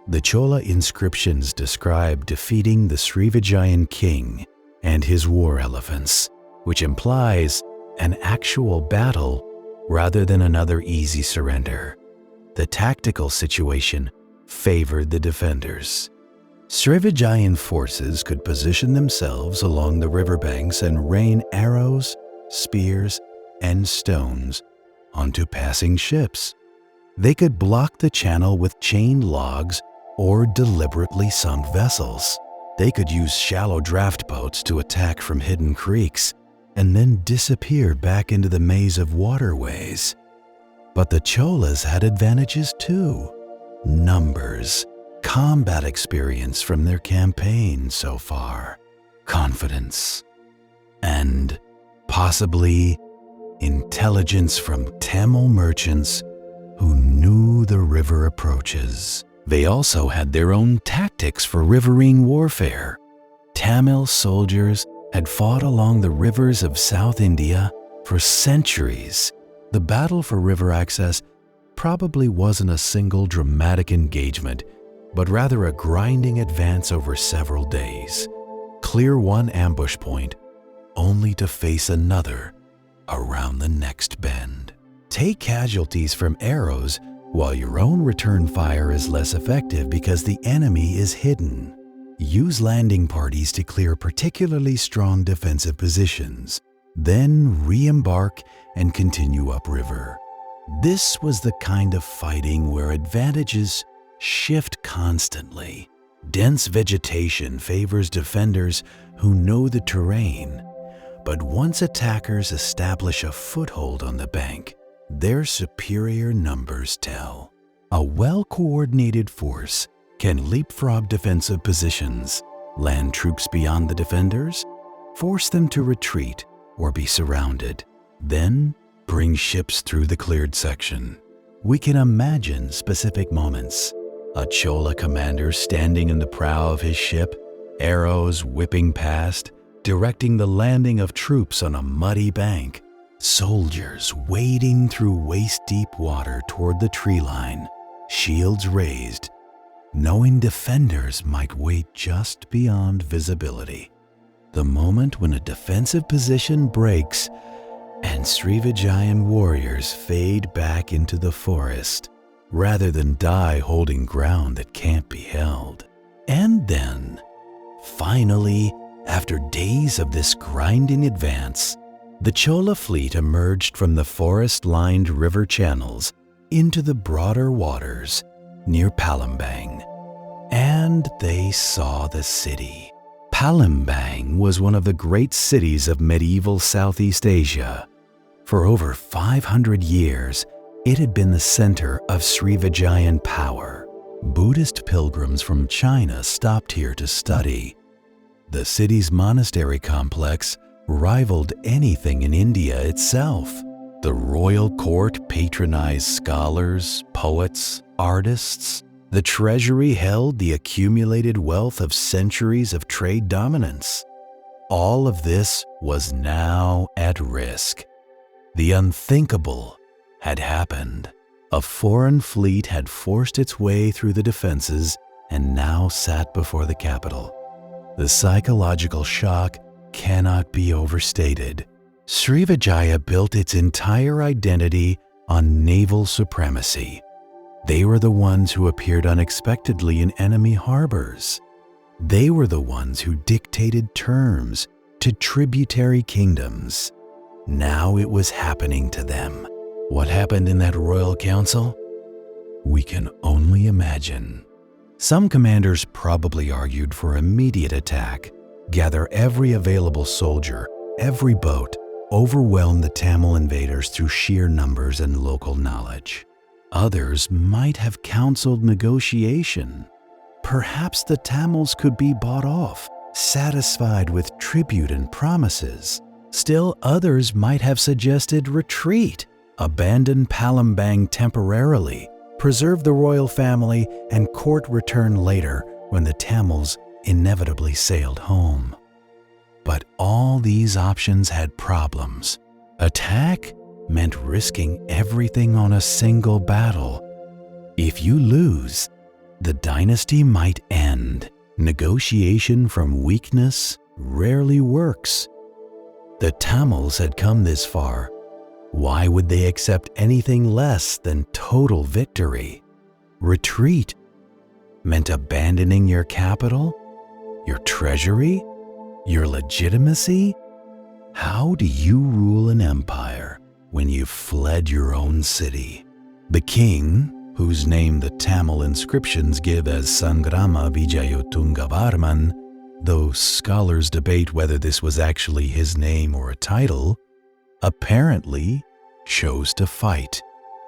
The Chola inscriptions describe defeating the Srivijayan king and his war elephants, which implies an actual battle rather than another easy surrender. The tactical situation favored the defenders. Srivijayan forces could position themselves along the riverbanks and rain arrows, spears, and stones onto passing ships. They could block the channel with chained logs or deliberately sunk vessels. They could use shallow draft boats to attack from hidden creeks and then disappear back into the maze of waterways. But the Cholas had advantages too. Numbers, combat experience from their campaign so far, confidence, and possibly intelligence from Tamil merchants who knew the river approaches. They also had their own tactics for riverine warfare. Tamil soldiers had fought along the rivers of South India for centuries. The battle for river access probably wasn't a single dramatic engagement, but rather a grinding advance over several days. Clear one ambush point, only to face another around the next bend. Take casualties from arrows while your own return fire is less effective because the enemy is hidden. Use landing parties to clear particularly strong defensive positions, then re-embark and continue upriver. This was the kind of fighting where advantages shift constantly. Dense vegetation favors defenders who know the terrain, but once attackers establish a foothold on the bank, their superior numbers tell. A well-coordinated force can leapfrog defensive positions, land troops beyond the defenders, force them to retreat or be surrounded, then bring ships through the cleared section. We can imagine specific moments. A Chola commander standing in the prow of his ship, arrows whipping past, directing the landing of troops on a muddy bank. Soldiers wading through waist-deep water toward the tree line, shields raised, knowing defenders might wait just beyond visibility. The moment when a defensive position breaks and Srivijayan warriors fade back into the forest rather than die holding ground that can't be held. And then, finally, after days of this grinding advance, the Chola fleet emerged from the forest-lined river channels into the broader waters near Palembang, and they saw the city. Palembang was one of the great cities of medieval Southeast Asia. For over 500 years, it had been the center of Srivijayan power. Buddhist pilgrims from China stopped here to study. The city's monastery complex rivaled anything in India itself. The royal court patronized scholars, poets, artists. The treasury held the accumulated wealth of centuries of trade dominance. All of this was now at risk. The unthinkable had happened. A foreign fleet had forced its way through the defenses and now sat before the capital. The psychological shock cannot be overstated. Srivijaya built its entire identity on naval supremacy. They were the ones who appeared unexpectedly in enemy harbors. They were the ones who dictated terms to tributary kingdoms. Now it was happening to them. What happened in that royal council? We can only imagine. Some commanders probably argued for immediate attack, gather every available soldier, every boat, overwhelm the Tamil invaders through sheer numbers and local knowledge. Others might have counseled negotiation. Perhaps the Tamils could be bought off, satisfied with tribute and promises. Still others might have suggested retreat, abandon Palembang temporarily, preserve the royal family, and court return later when the Tamils inevitably sailed home. But all these options had problems. Attack meant risking everything on a single battle. If you lose, the dynasty might end. Negotiation from weakness rarely works. The Tamils had come this far. Why would they accept anything less than total victory? Retreat meant abandoning your capital, your treasury, your legitimacy? How do you rule an empire when you've fled your own city? The king, whose name the Tamil inscriptions give as Sangrama Vijayotungavarman, though scholars debate whether this was actually his name or a title, apparently chose to fight.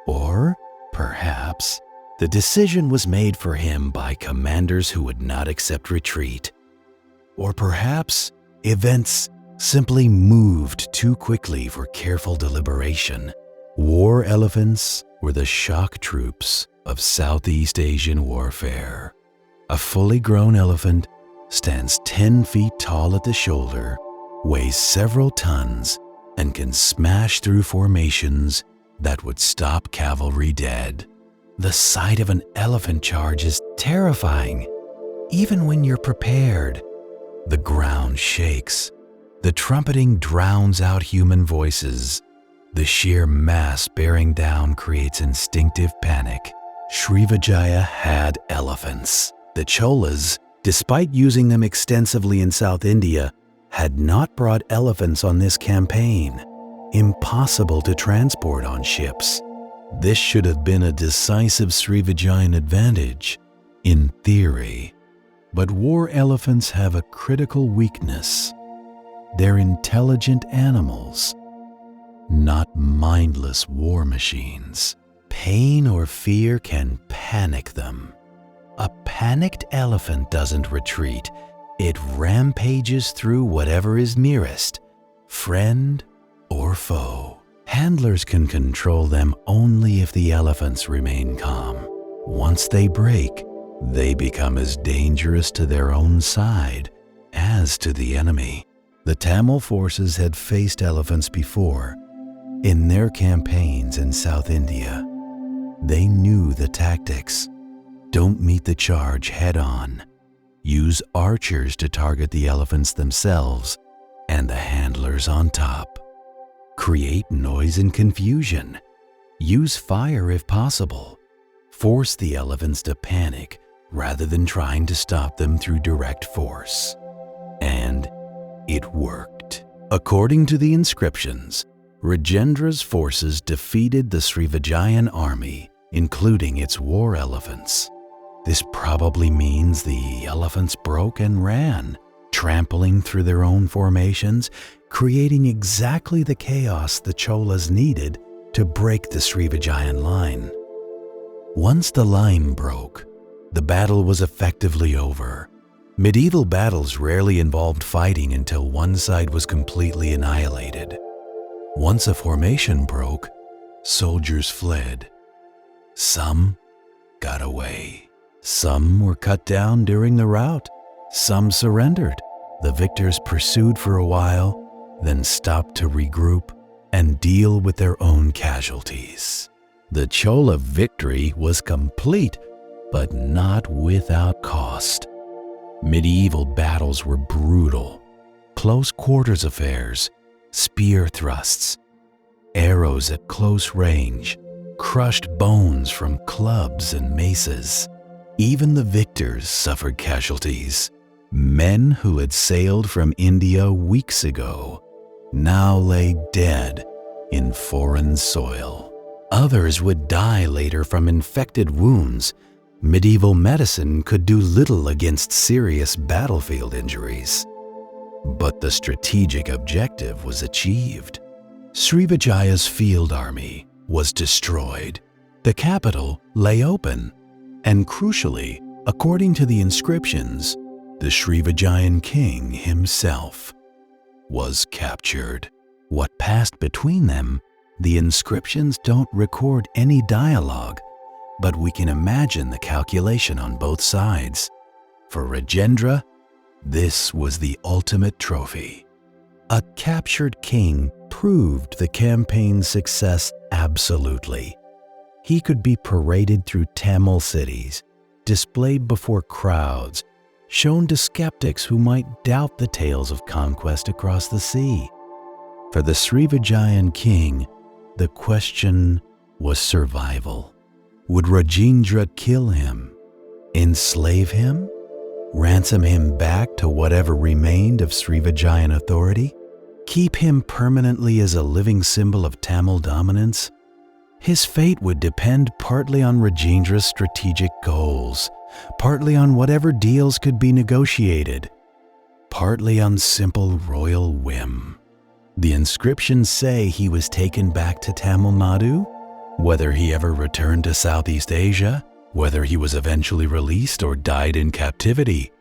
Or perhaps the decision was made for him by commanders who would not accept retreat. Or perhaps events simply moved too quickly for careful deliberation. War elephants were the shock troops of Southeast Asian warfare. A fully grown elephant stands 10 feet tall at the shoulder, weighs several tons, and can smash through formations that would stop cavalry dead. The sight of an elephant charge is terrifying, even when you're prepared. The ground shakes. The trumpeting drowns out human voices. The sheer mass bearing down creates instinctive panic. Srivijaya had elephants. The Cholas, despite using them extensively in South India, had not brought elephants on this campaign. Impossible to transport on ships. This should have been a decisive Srivijayan advantage, in theory. But war elephants have a critical weakness. They're intelligent animals, not mindless war machines. Pain or fear can panic them. A panicked elephant doesn't retreat. It rampages through whatever is nearest, friend or foe. Handlers can control them only if the elephants remain calm. Once they break, they become as dangerous to their own side as to the enemy. The Tamil forces had faced elephants before. In their campaigns in South India, they knew the tactics. Don't meet the charge head-on. Use archers to target the elephants themselves and the handlers on top. Create noise and confusion. Use fire if possible. Force the elephants to panic rather than trying to stop them through direct force. And it worked. According to the inscriptions, Rajendra's forces defeated the Srivijayan army, including its war elephants. This probably means the elephants broke and ran, trampling through their own formations, creating exactly the chaos the Cholas needed to break the Srivijayan line. Once the line broke, the battle was effectively over. Medieval battles rarely involved fighting until one side was completely annihilated. Once a formation broke, soldiers fled. Some got away. Some were cut down during the rout. Some surrendered. The victors pursued for a while, then stopped to regroup and deal with their own casualties. The Chola victory was complete, but not without cost. Medieval battles were brutal. Close quarters affairs, spear thrusts, arrows at close range, crushed bones from clubs and maces. Even the victors suffered casualties. Men who had sailed from India weeks ago now lay dead in foreign soil. Others would die later from infected wounds. Medieval medicine could do little against serious battlefield injuries. But the strategic objective was achieved. Srivijaya's field army was destroyed. The capital lay open. And crucially, according to the inscriptions, the Srivijayan king himself was captured. What passed between them, the inscriptions don't record any dialogue, but we can imagine the calculation on both sides. For Rajendra, this was the ultimate trophy. A captured king proved the campaign's success absolutely. He could be paraded through Tamil cities, displayed before crowds, shown to skeptics who might doubt the tales of conquest across the sea. For the Srivijayan king, the question was survival. Would Rajendra kill him, enslave him, ransom him back to whatever remained of Srivijayan authority, keep him permanently as a living symbol of Tamil dominance? His fate would depend partly on Rajendra's strategic goals, partly on whatever deals could be negotiated, partly on simple royal whim. The inscriptions say he was taken back to Tamil Nadu. Whether he ever returned to Southeast Asia, whether he was eventually released or died in captivity,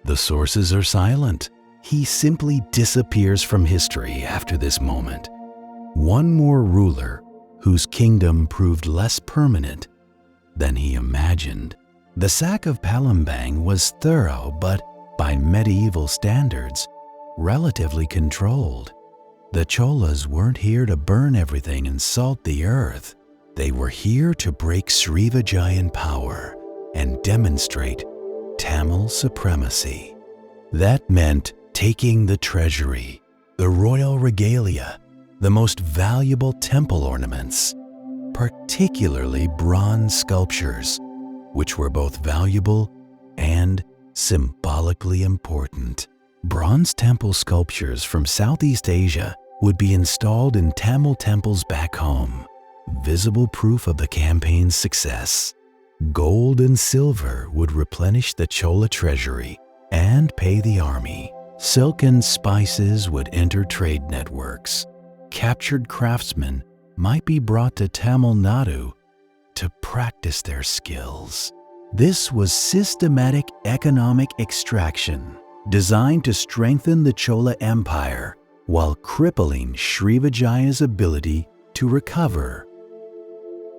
the sources are silent. He simply disappears from history after this moment. One more ruler whose kingdom proved less permanent than he imagined. The sack of Palembang was thorough, but by medieval standards, relatively controlled. The Cholas weren't here to burn everything and salt the earth. They were here to break Srivijayan power and demonstrate Tamil supremacy. That meant taking the treasury, the royal regalia, the most valuable temple ornaments, particularly bronze sculptures, which were both valuable and symbolically important. Bronze temple sculptures from Southeast Asia would be installed in Tamil temples back home, visible proof of the campaign's success. Gold and silver would replenish the Chola treasury and pay the army. Silk and spices would enter trade networks. Captured craftsmen might be brought to Tamil Nadu to practice their skills. This was systematic economic extraction designed to strengthen the Chola Empire while crippling Srivijaya's ability to recover.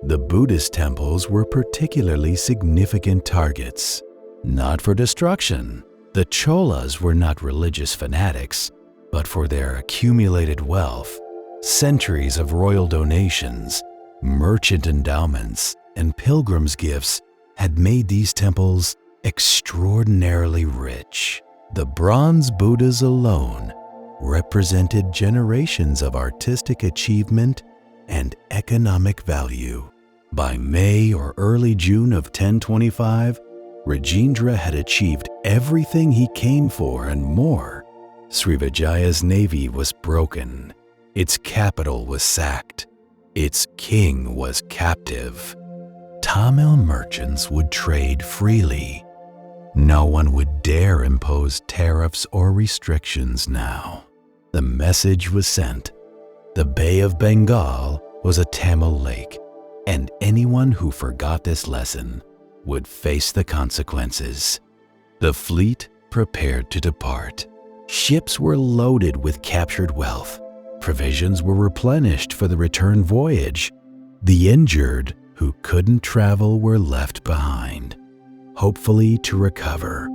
The Buddhist temples were particularly significant targets. Not for destruction. The Cholas were not religious fanatics, but for their accumulated wealth. Centuries of royal donations, merchant endowments, and pilgrims' gifts had made these temples extraordinarily rich. The bronze Buddhas alone represented generations of artistic achievement and economic value. By May or early June of 1025, Rajendra had achieved everything he came for and more. Srivijaya's navy was broken. Its capital was sacked. Its king was captive. Tamil merchants would trade freely. No one would dare impose tariffs or restrictions now. The message was sent. The Bay of Bengal was a Tamil lake, and anyone who forgot this lesson would face the consequences. The fleet prepared to depart. Ships were loaded with captured wealth. Provisions were replenished for the return voyage. The injured who couldn't travel were left behind, hopefully to recover,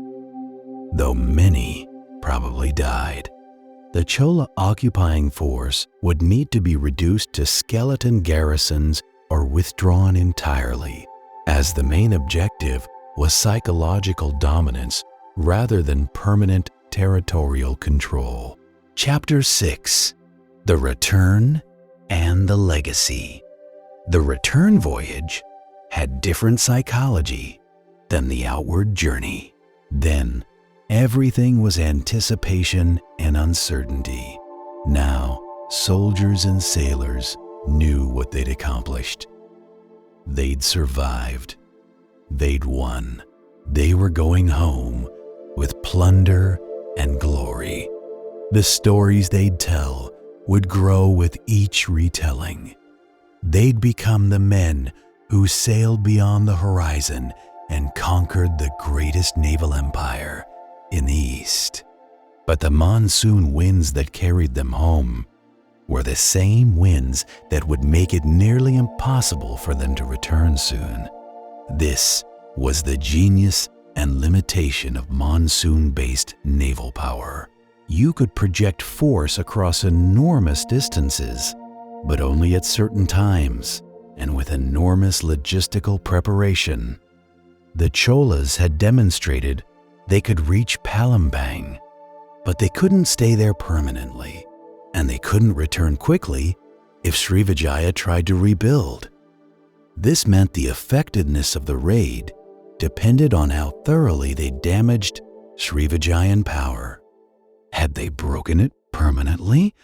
though many probably died. The Chola occupying force would need to be reduced to skeleton garrisons or withdrawn entirely, as the main objective was psychological dominance rather than permanent territorial control. Chapter 6: The Return and the Legacy. The return voyage had different psychology than the outward journey. Then, everything was anticipation and uncertainty. Now, soldiers and sailors knew what they'd accomplished. They'd survived. They'd won. They were going home with plunder and glory. The stories they'd tell would grow with each retelling. They'd become the men who sailed beyond the horizon and conquered the greatest naval empire in the East. But the monsoon winds that carried them home were the same winds that would make it nearly impossible for them to return soon. This was the genius and limitation of monsoon-based naval power. You could project force across enormous distances, but only at certain times and with enormous logistical preparation. The Cholas had demonstrated they could reach Palembang, but they couldn't stay there permanently, and they couldn't return quickly if Srivijaya tried to rebuild. This meant the effectiveness of the raid depended on how thoroughly they damaged Srivijayan power. Had they broken it permanently,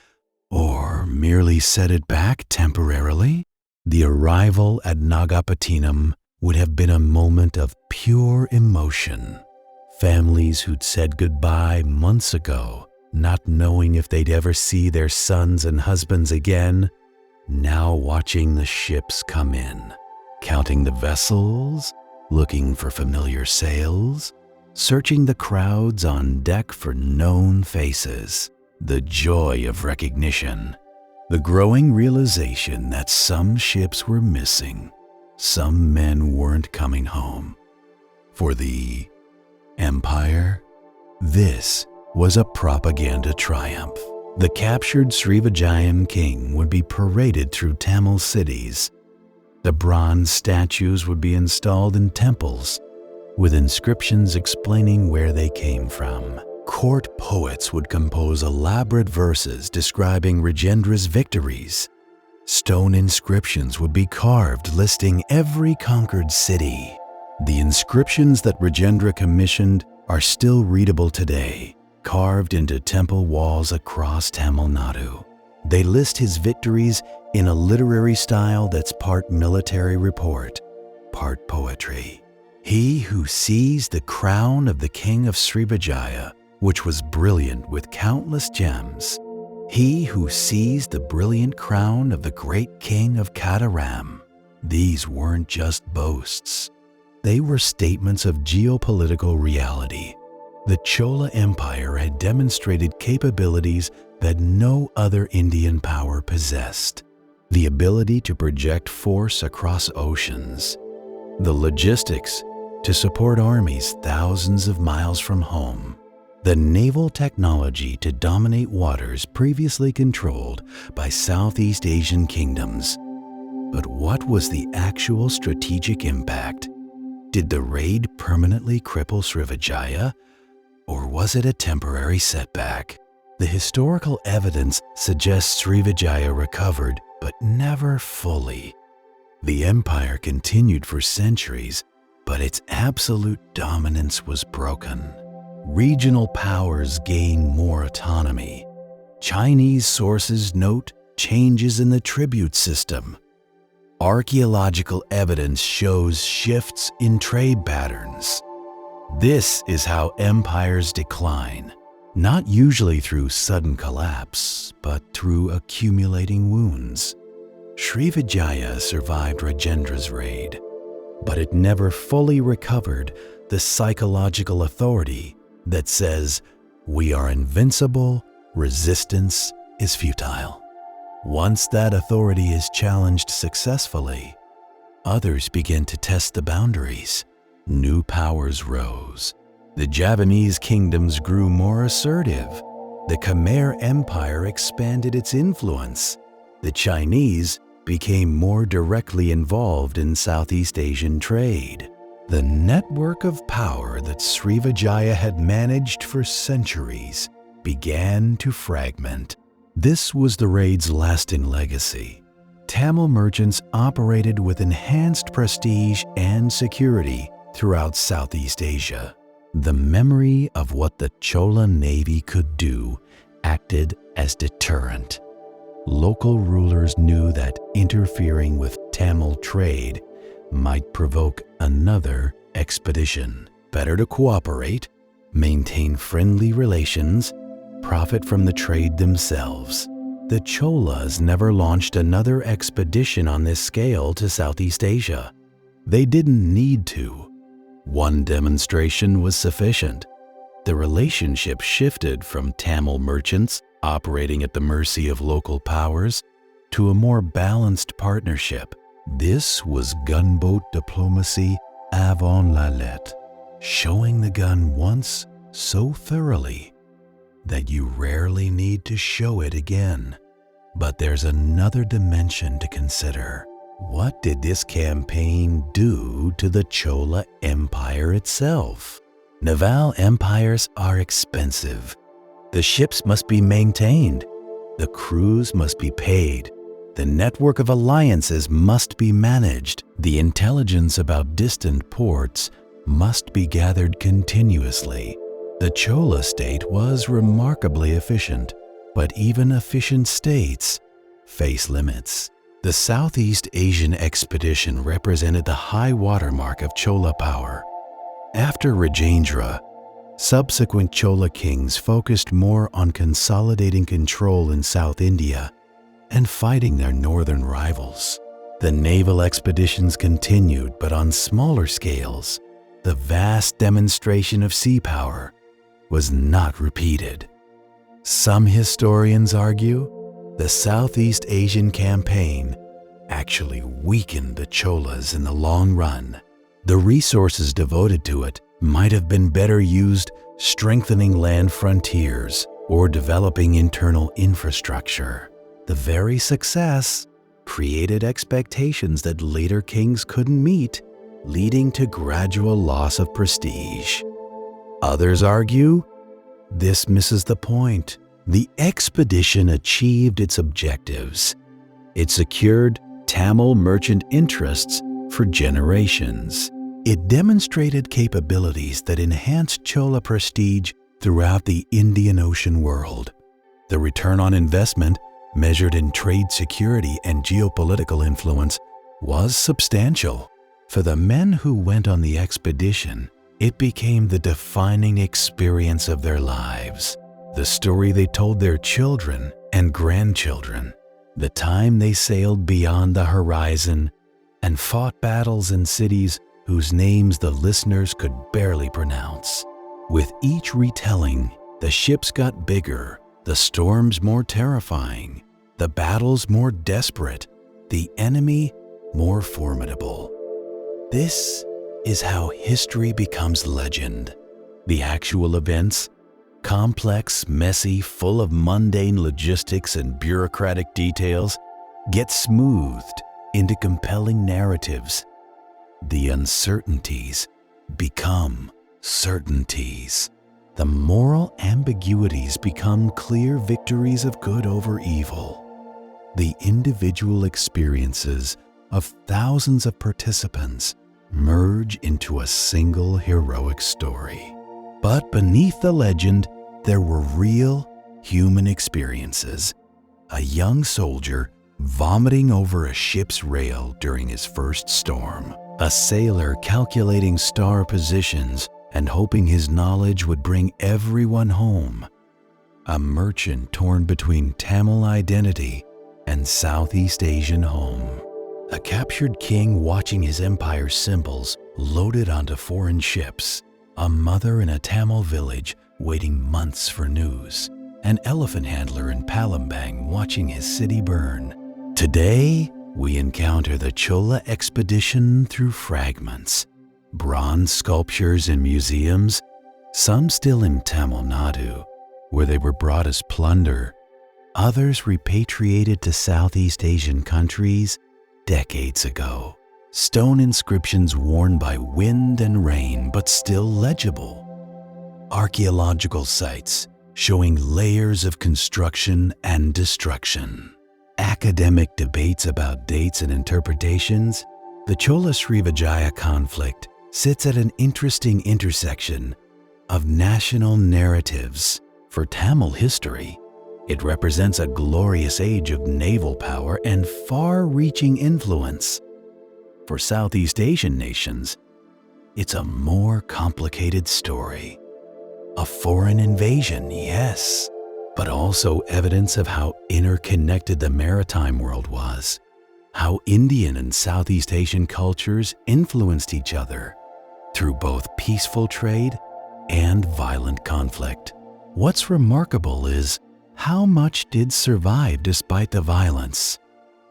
or merely set it back temporarily? The arrival at Nagapattinam would have been a moment of pure emotion. Families who'd said goodbye months ago, not knowing if they'd ever see their sons and husbands again, now watching the ships come in, counting the vessels, looking for familiar sails, searching the crowds on deck for known faces, the joy of recognition, the growing realization that some ships were missing, some men weren't coming home. For the Empire, this was a propaganda triumph. The captured Srivijayan king would be paraded through Tamil cities. The bronze statues would be installed in temples, with inscriptions explaining where they came from. Court poets would compose elaborate verses describing Rajendra's victories. Stone inscriptions would be carved listing every conquered city. The inscriptions that Rajendra commissioned are still readable today, carved into temple walls across Tamil Nadu. They list his victories in a literary style that's part military report, part poetry. He who seized the crown of the king of Srivijaya, which was brilliant with countless gems. He who seized the brilliant crown of the great king of Kadaram. These weren't just boasts. They were statements of geopolitical reality. The Chola Empire had demonstrated capabilities that no other Indian power possessed. The ability to project force across oceans. The logistics to support armies thousands of miles from home. The naval technology to dominate waters previously controlled by Southeast Asian kingdoms. But what was the actual strategic impact? Did the raid permanently cripple Srivijaya, or was it a temporary setback? The historical evidence suggests Srivijaya recovered, but never fully. The empire continued for centuries, but its absolute dominance was broken. Regional powers gained more autonomy. Chinese sources note changes in the tribute system. Archaeological evidence shows shifts in trade patterns. This is how empires decline, not usually through sudden collapse, but through accumulating wounds. Srivijaya survived Rajendra's raid, but it never fully recovered the psychological authority that says, "We are invincible, resistance is futile." Once that authority is challenged successfully, others begin to test the boundaries. New powers rose. The Javanese kingdoms grew more assertive. The Khmer Empire expanded its influence. The Chinese became more directly involved in Southeast Asian trade. The network of power that Srivijaya had managed for centuries began to fragment. This was the raid's lasting legacy. Tamil merchants operated with enhanced prestige and security throughout Southeast Asia. The memory of what the Chola navy could do acted as deterrent. Local rulers knew that interfering with Tamil trade might provoke another expedition. Better to cooperate, maintain friendly relations, profit from the trade themselves. The Cholas never launched another expedition on this scale to Southeast Asia. They didn't need to. One demonstration was sufficient. The relationship shifted from Tamil merchants operating at the mercy of local powers to a more balanced partnership. This was gunboat diplomacy avant la lettre, showing the gun once so thoroughly that you rarely need to show it again. But there's another dimension to consider. What did this campaign do to the Chola Empire itself? Naval empires are expensive. The ships must be maintained. The crews must be paid. The network of alliances must be managed. The intelligence about distant ports must be gathered continuously. The Chola state was remarkably efficient, but even efficient states face limits. The Southeast Asian expedition represented the high watermark of Chola power. After Rajendra, subsequent Chola kings focused more on consolidating control in South India and fighting their northern rivals. The naval expeditions continued, but on smaller scales. The vast demonstration of sea power was not repeated. Some historians argue the Southeast Asian campaign actually weakened the Cholas in the long run. The resources devoted to it might have been better used strengthening land frontiers or developing internal infrastructure. The very success created expectations that later kings couldn't meet, leading to gradual loss of prestige. Others argue this misses the point. The expedition achieved its objectives. It secured Tamil merchant interests for generations. It demonstrated capabilities that enhanced Chola prestige throughout the Indian Ocean world. The return on investment, measured in trade security and geopolitical influence, was substantial. For the men who went on the expedition, it became the defining experience of their lives, the story they told their children and grandchildren, the time they sailed beyond the horizon and fought battles in cities whose names the listeners could barely pronounce. With each retelling, the ships got bigger, the storms more terrifying, the battles more desperate, the enemy more formidable. This is how history becomes legend. The actual events, complex, messy, full of mundane logistics and bureaucratic details, get smoothed into compelling narratives. The uncertainties become certainties. The moral ambiguities become clear victories of good over evil. The individual experiences of thousands of participants merge into a single heroic story. But beneath the legend, there were real human experiences. A young soldier vomiting over a ship's rail during his first storm. A sailor calculating star positions and hoping his knowledge would bring everyone home. A merchant torn between Tamil identity and Southeast Asian home. A captured king watching his empire's symbols loaded onto foreign ships. A mother in a Tamil village waiting months for news. An elephant handler in Palembang watching his city burn. Today, we encounter the Chola expedition through fragments. Bronze sculptures in museums, some still in Tamil Nadu, where they were brought as plunder. Others repatriated to Southeast Asian countries decades ago. Stone inscriptions worn by wind and rain, but still legible. Archaeological sites showing layers of construction and destruction. Academic debates about dates and interpretations. The Chola-Srivijaya conflict sits at an interesting intersection of national narratives. For Tamil history, it represents a glorious age of naval power and far-reaching influence. For Southeast Asian nations, it's a more complicated story. A foreign invasion, yes, but also evidence of how interconnected the maritime world was, how Indian and Southeast Asian cultures influenced each other through both peaceful trade and violent conflict. What's remarkable is how much did survive despite the violence.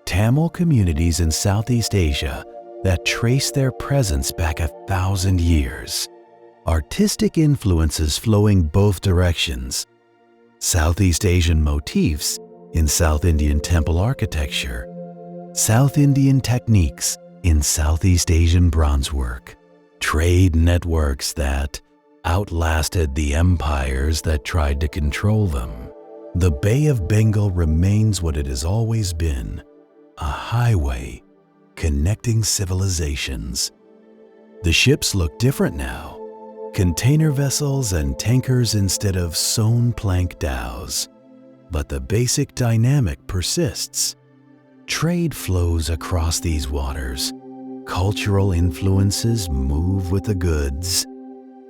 Tamil communities in Southeast Asia that trace their presence back 1,000 years. Artistic influences flowing both directions. Southeast Asian motifs in South Indian temple architecture. South Indian techniques in Southeast Asian bronze work. Trade networks that outlasted the empires that tried to control them. The Bay of Bengal remains what it has always been, a highway connecting civilizations. The ships look different now. Container vessels and tankers instead of sewn plank dhows. But the basic dynamic persists. Trade flows across these waters. Cultural influences move with the goods.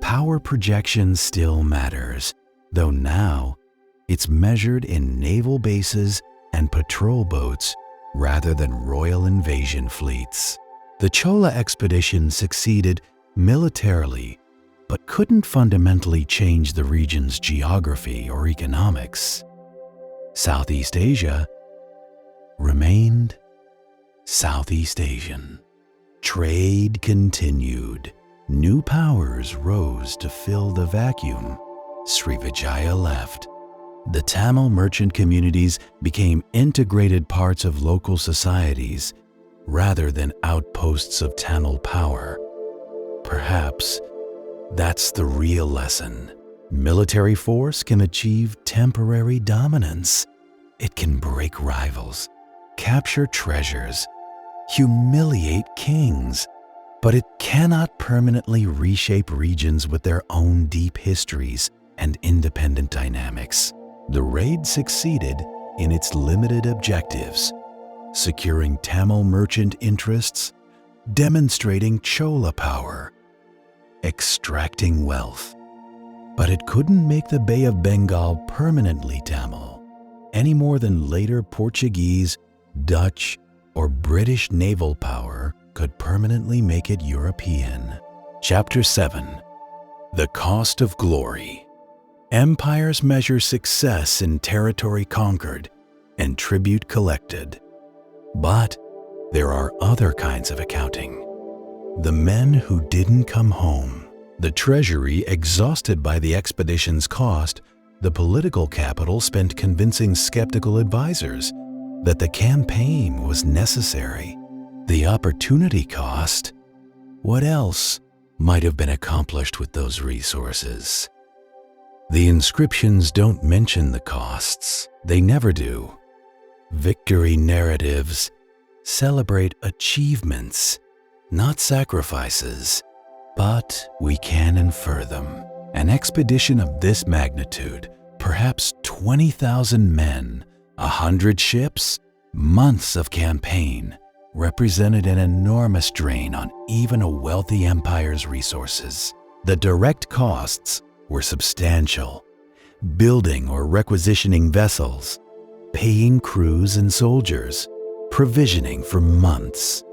Power projection still matters, though now it's measured in naval bases and patrol boats rather than royal invasion fleets. The Chola expedition succeeded militarily, but couldn't fundamentally change the region's geography or economics. Southeast Asia remained Southeast Asian. Trade continued. New powers rose to fill the vacuum. Srivijaya left. The Tamil merchant communities became integrated parts of local societies rather than outposts of Tamil power. Perhaps that's the real lesson. Military force can achieve temporary dominance. It can break rivals, capture treasures, humiliate kings, but it cannot permanently reshape regions with their own deep histories and independent dynamics. The raid succeeded in its limited objectives, securing Tamil merchant interests, demonstrating Chola power, extracting wealth. But it couldn't make the Bay of Bengal permanently Tamil, any more than later Portuguese, Dutch, or British naval power could permanently make it European. Chapter 7. The Cost of Glory. Empires measure success in territory conquered and tribute collected. But there are other kinds of accounting. The men who didn't come home, the treasury exhausted by the expedition's cost, the political capital spent convincing skeptical advisors that the campaign was necessary, the opportunity cost. What else might have been accomplished with those resources? The inscriptions don't mention the costs. They never do. Victory narratives celebrate achievements, not sacrifices, but we can infer them. An expedition of this magnitude, perhaps 20,000 men, 100 ships, months of campaign, represented an enormous drain on even a wealthy empire's resources. The direct costs were substantial: building or requisitioning vessels, paying crews and soldiers, provisioning for months.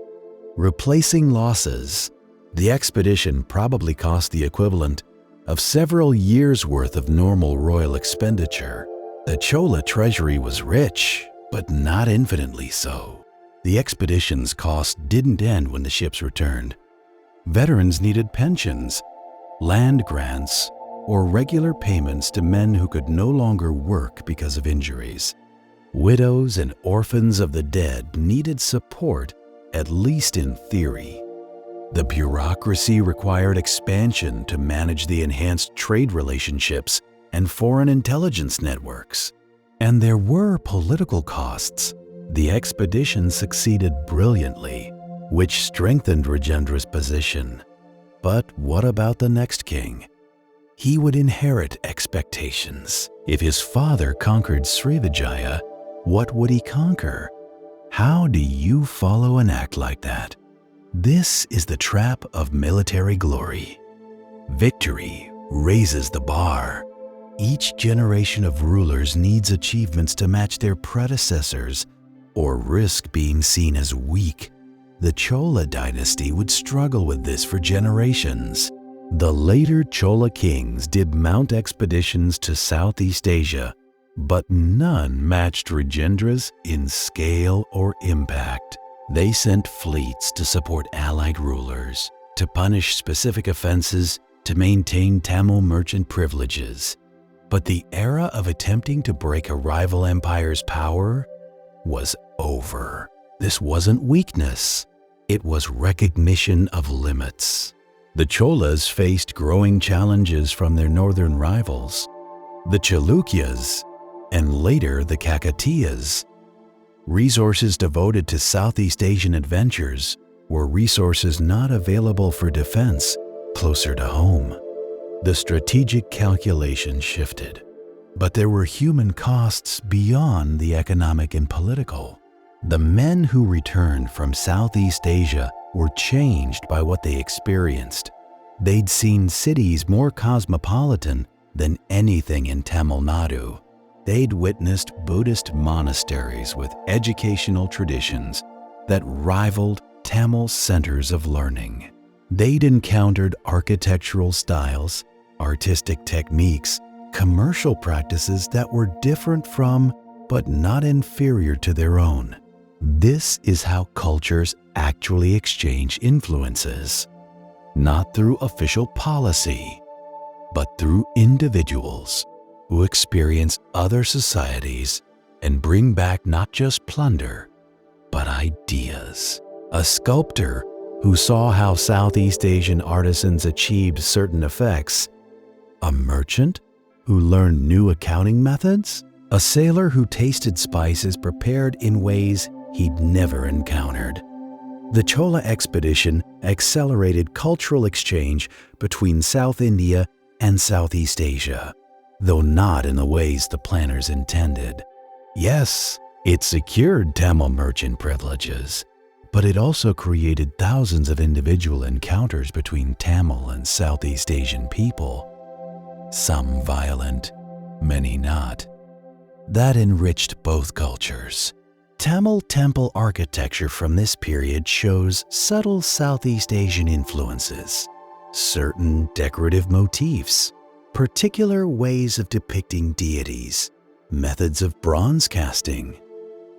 Replacing losses, the expedition probably cost the equivalent of several years' worth of normal royal expenditure. The Chola treasury was rich, but not infinitely so. The expedition's cost didn't end when the ships returned. Veterans needed pensions, land grants, or regular payments to men who could no longer work because of injuries. Widows and orphans of the dead needed support, at least in theory. The bureaucracy required expansion to manage the enhanced trade relationships and foreign intelligence networks. And there were political costs. The expedition succeeded brilliantly, which strengthened Rajendra's position. But what about the next king? He would inherit expectations. If his father conquered Srivijaya, what would he conquer? How do you follow and act like that? This is the trap of military glory. Victory raises the bar. Each generation of rulers needs achievements to match their predecessors or risk being seen as weak. The Chola dynasty would struggle with this for generations. The later Chola kings did mount expeditions to Southeast Asia, but none matched Rajendra's in scale or impact. They sent fleets to support allied rulers, to punish specific offenses, to maintain Tamil merchant privileges. But the era of attempting to break a rival empire's power was over. This wasn't weakness. It was recognition of limits. The Cholas faced growing challenges from their northern rivals, the Chalukyas, and later the Kakatiyas. Resources devoted to Southeast Asian adventures were resources not available for defense closer to home. The strategic calculation shifted, but there were human costs beyond the economic and political. The men who returned from Southeast Asia were changed by what they experienced. They'd seen cities more cosmopolitan than anything in Tamil Nadu. They'd witnessed Buddhist monasteries with educational traditions that rivaled Tamil centers of learning. They'd encountered architectural styles, artistic techniques, commercial practices that were different from, but not inferior to their own. This is how cultures actually exchange influences, not through official policy, but through individuals who experience other societies and bring back not just plunder, but ideas. A sculptor who saw how Southeast Asian artisans achieved certain effects, a merchant who learned new accounting methods, a sailor who tasted spices prepared in ways he'd never encountered. The Chola expedition accelerated cultural exchange between South India and Southeast Asia, though not in the ways the planners intended. Yes, it secured Tamil merchant privileges, but it also created thousands of individual encounters between Tamil and Southeast Asian people, some violent, many not. That enriched both cultures. Tamil temple architecture from this period shows subtle Southeast Asian influences, certain decorative motifs, particular ways of depicting deities, methods of bronze casting.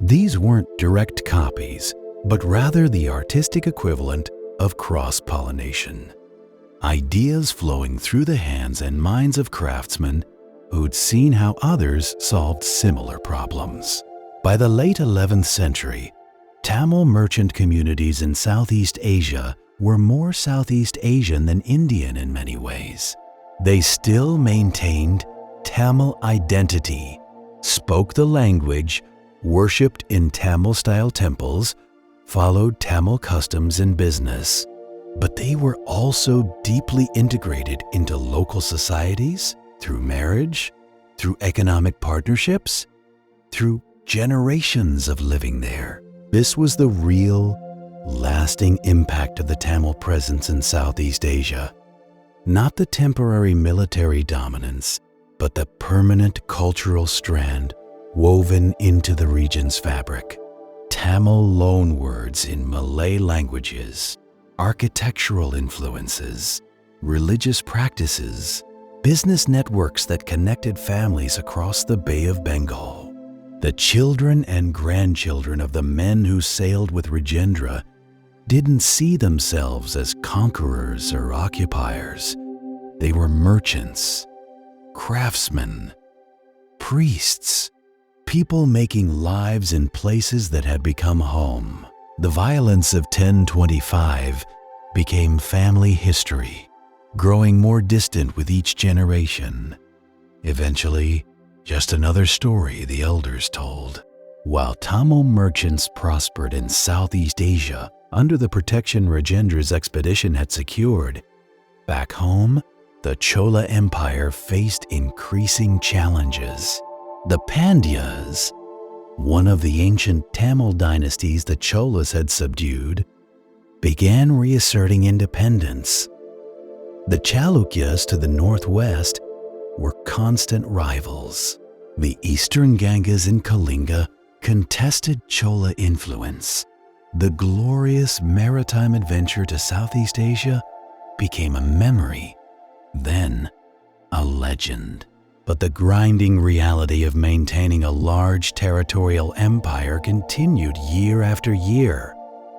These weren't direct copies, but rather the artistic equivalent of cross-pollination. Ideas flowing through the hands and minds of craftsmen who'd seen how others solved similar problems. By the late 11th century, Tamil merchant communities in Southeast Asia were more Southeast Asian than Indian in many ways. They still maintained Tamil identity, spoke the language, worshipped in Tamil-style temples, followed Tamil customs in business. But they were also deeply integrated into local societies through marriage, through economic partnerships, through generations of living there. This was the real, lasting impact of the Tamil presence in Southeast Asia. Not the temporary military dominance, but the permanent cultural strand woven into the region's fabric. Tamil loanwords in Malay languages, architectural influences, religious practices, business networks that connected families across the Bay of Bengal. The children and grandchildren of the men who sailed with Rajendra didn't see themselves as conquerors or occupiers. They were merchants, craftsmen, priests, people making lives in places that had become home. The violence of 1025 became family history, growing more distant with each generation. Eventually, just another story the elders told. While Tamil merchants prospered in Southeast Asia under the protection Rajendra's expedition had secured, back home, the Chola Empire faced increasing challenges. The Pandyas, one of the ancient Tamil dynasties the Cholas had subdued, began reasserting independence. The Chalukyas to the northwest were constant rivals. The eastern Gangas in Kalinga contested Chola influence. The glorious maritime adventure to Southeast Asia became a memory, then a legend. But the grinding reality of maintaining a large territorial empire continued year after year.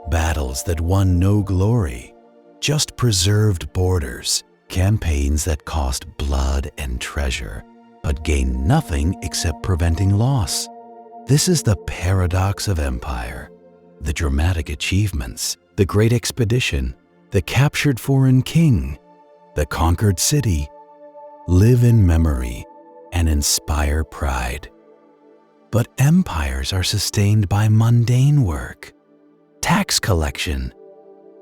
Battles that won no glory, just preserved borders, campaigns that cost blood and treasure, but gained nothing except preventing loss. This is the paradox of empire. The dramatic achievements, the great expedition, the captured foreign king, the conquered city, live in memory and inspire pride. But empires are sustained by mundane work, tax collection,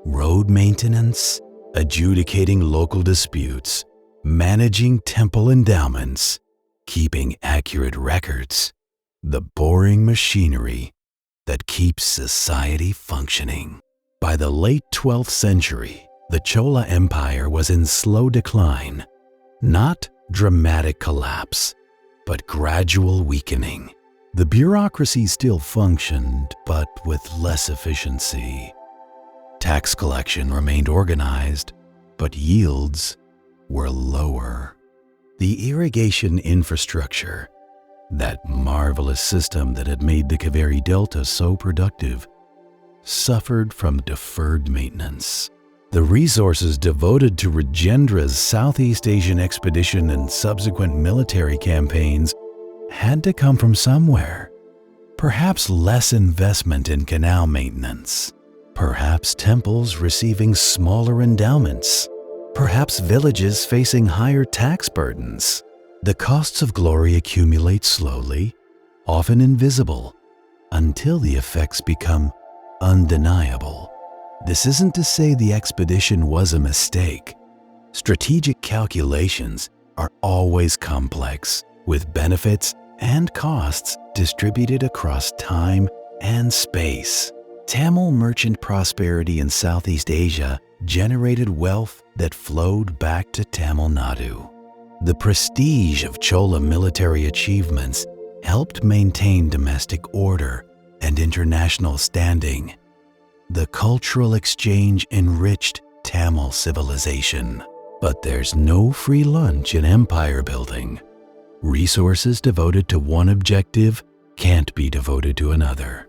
road maintenance, adjudicating local disputes, managing temple endowments, keeping accurate records, the boring machinery that keeps society functioning. By the late 12th century, the Chola Empire was in slow decline, not dramatic collapse, but gradual weakening. The bureaucracy still functioned, but with less efficiency. Tax collection remained organized, but yields were lower. The irrigation infrastructure, that marvelous system that had made the Kaveri Delta so productive, suffered from deferred maintenance. The resources devoted to Rajendra's Southeast Asian expedition and subsequent military campaigns had to come from somewhere. Perhaps less investment in canal maintenance. Perhaps temples receiving smaller endowments. Perhaps villages facing higher tax burdens. The costs of glory accumulate slowly, often invisible, until the effects become undeniable. This isn't to say the expedition was a mistake. Strategic calculations are always complex, with benefits and costs distributed across time and space. Tamil merchant prosperity in Southeast Asia generated wealth that flowed back to Tamil Nadu. The prestige of Chola military achievements helped maintain domestic order and international standing. The cultural exchange enriched Tamil civilization. But there's no free lunch in empire building. Resources devoted to one objective can't be devoted to another.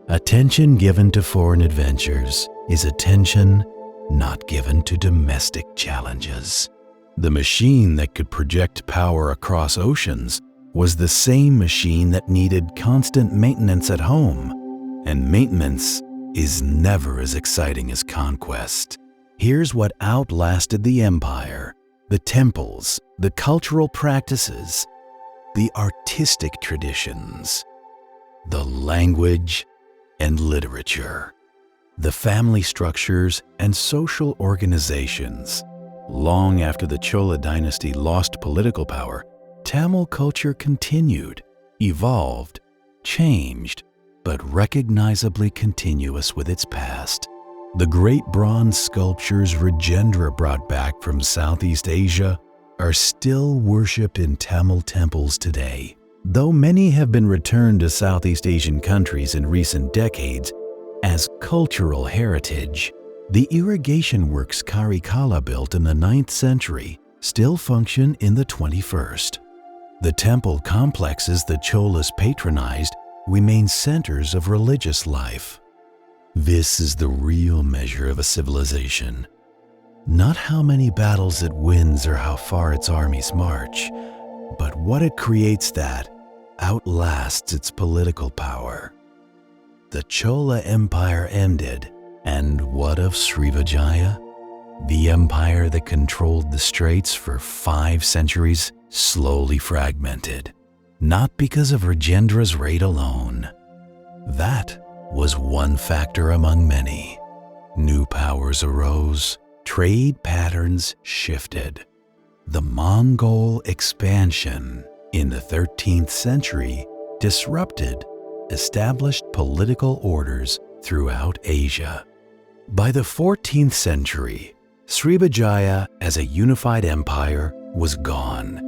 Attention given to foreign adventures is attention not given to domestic challenges. The machine that could project power across oceans was the same machine that needed constant maintenance at home, and maintenance is never as exciting as conquest. Here's what outlasted the empire: the temples, the cultural practices, the artistic traditions, the language and literature, the family structures and social organizations. Long after the Chola dynasty lost political power, Tamil culture continued, evolved, changed, but recognizably continuous with its past. The great bronze sculptures Rajendra brought back from Southeast Asia are still worshipped in Tamil temples today. Though many have been returned to Southeast Asian countries in recent decades as cultural heritage, the irrigation works Karikala built in the 9th century still function in the 21st. The temple complexes the Cholas patronized remain centers of religious life. This is the real measure of a civilization. Not how many battles it wins or how far its armies march, but what it creates that outlasts its political power. The Chola Empire ended, and what of Srivijaya? The empire that controlled the straits for 5 centuries slowly fragmented. Not because of Rajendra's raid alone. That was one factor among many. New powers arose, trade patterns shifted. The Mongol expansion in the 13th century disrupted established political orders throughout Asia. By the 14th century, Srivijaya as a unified empire was gone,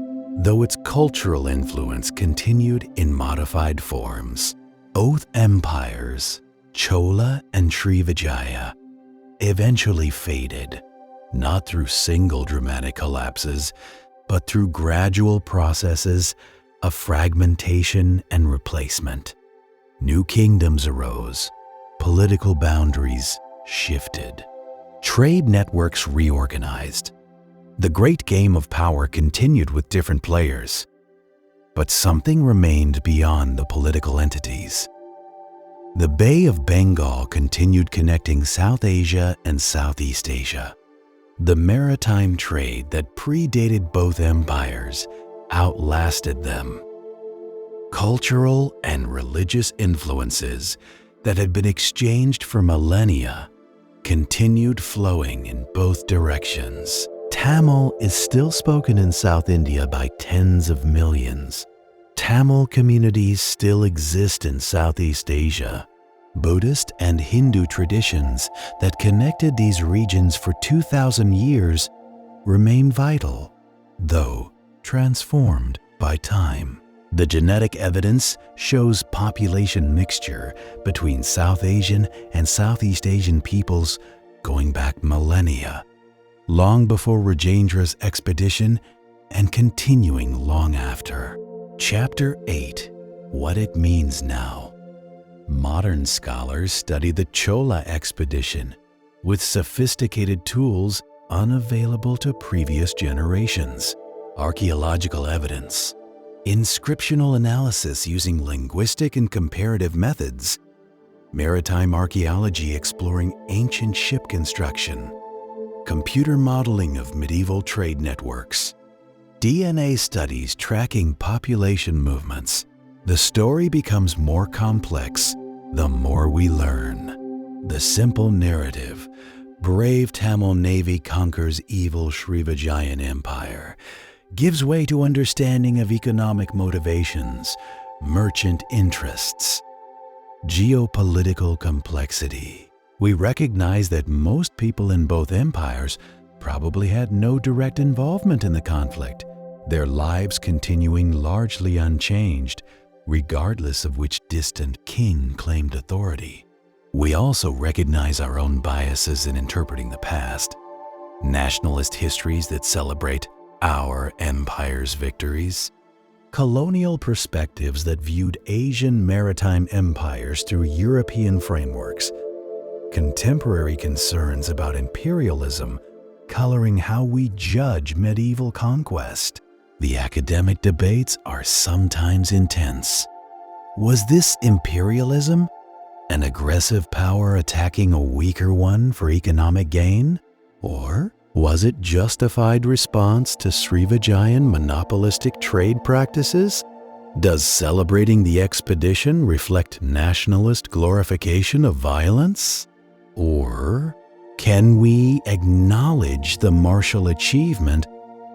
though its cultural influence continued in modified forms. Both empires, Chola and Srivijaya, eventually faded, not through single dramatic collapses, but through gradual processes of fragmentation and replacement. New kingdoms arose, political boundaries shifted, trade networks reorganized. The great game of power continued with different players, but something remained beyond the political entities. The Bay of Bengal continued connecting South Asia and Southeast Asia. The maritime trade that predated both empires outlasted them. Cultural and religious influences that had been exchanged for millennia continued flowing in both directions. Tamil is still spoken in South India by tens of millions. Tamil communities still exist in Southeast Asia, Buddhist and Hindu traditions that connected these regions for 2,000 years remain vital, though transformed by time. The genetic evidence shows population mixture between South Asian and Southeast Asian peoples going back millennia, long before Rajendra's expedition and continuing long after. Chapter 8. What it means now. Modern scholars study the Chola expedition with sophisticated tools unavailable to previous generations. Archaeological evidence, inscriptional analysis using linguistic and comparative methods, maritime archaeology exploring ancient ship construction, computer modeling of medieval trade networks, DNA studies tracking population movements. The story becomes more complex the more we learn. The simple narrative, brave Tamil Navy conquers evil Srivijaya Empire, gives way to understanding of economic motivations, merchant interests, geopolitical complexity. We recognize that most people in both empires probably had no direct involvement in the conflict, their lives continuing largely unchanged, regardless of which distant king claimed authority. We also recognize our own biases in interpreting the past, nationalist histories that celebrate our empire's victories, colonial perspectives that viewed Asian maritime empires through European frameworks, contemporary concerns about imperialism coloring how we judge medieval conquest. The academic debates are sometimes intense. Was this imperialism? An aggressive power attacking a weaker one for economic gain? Or was it justified response to Srivijayan monopolistic trade practices? Does celebrating the expedition reflect nationalist glorification of violence? Or can we acknowledge the martial achievement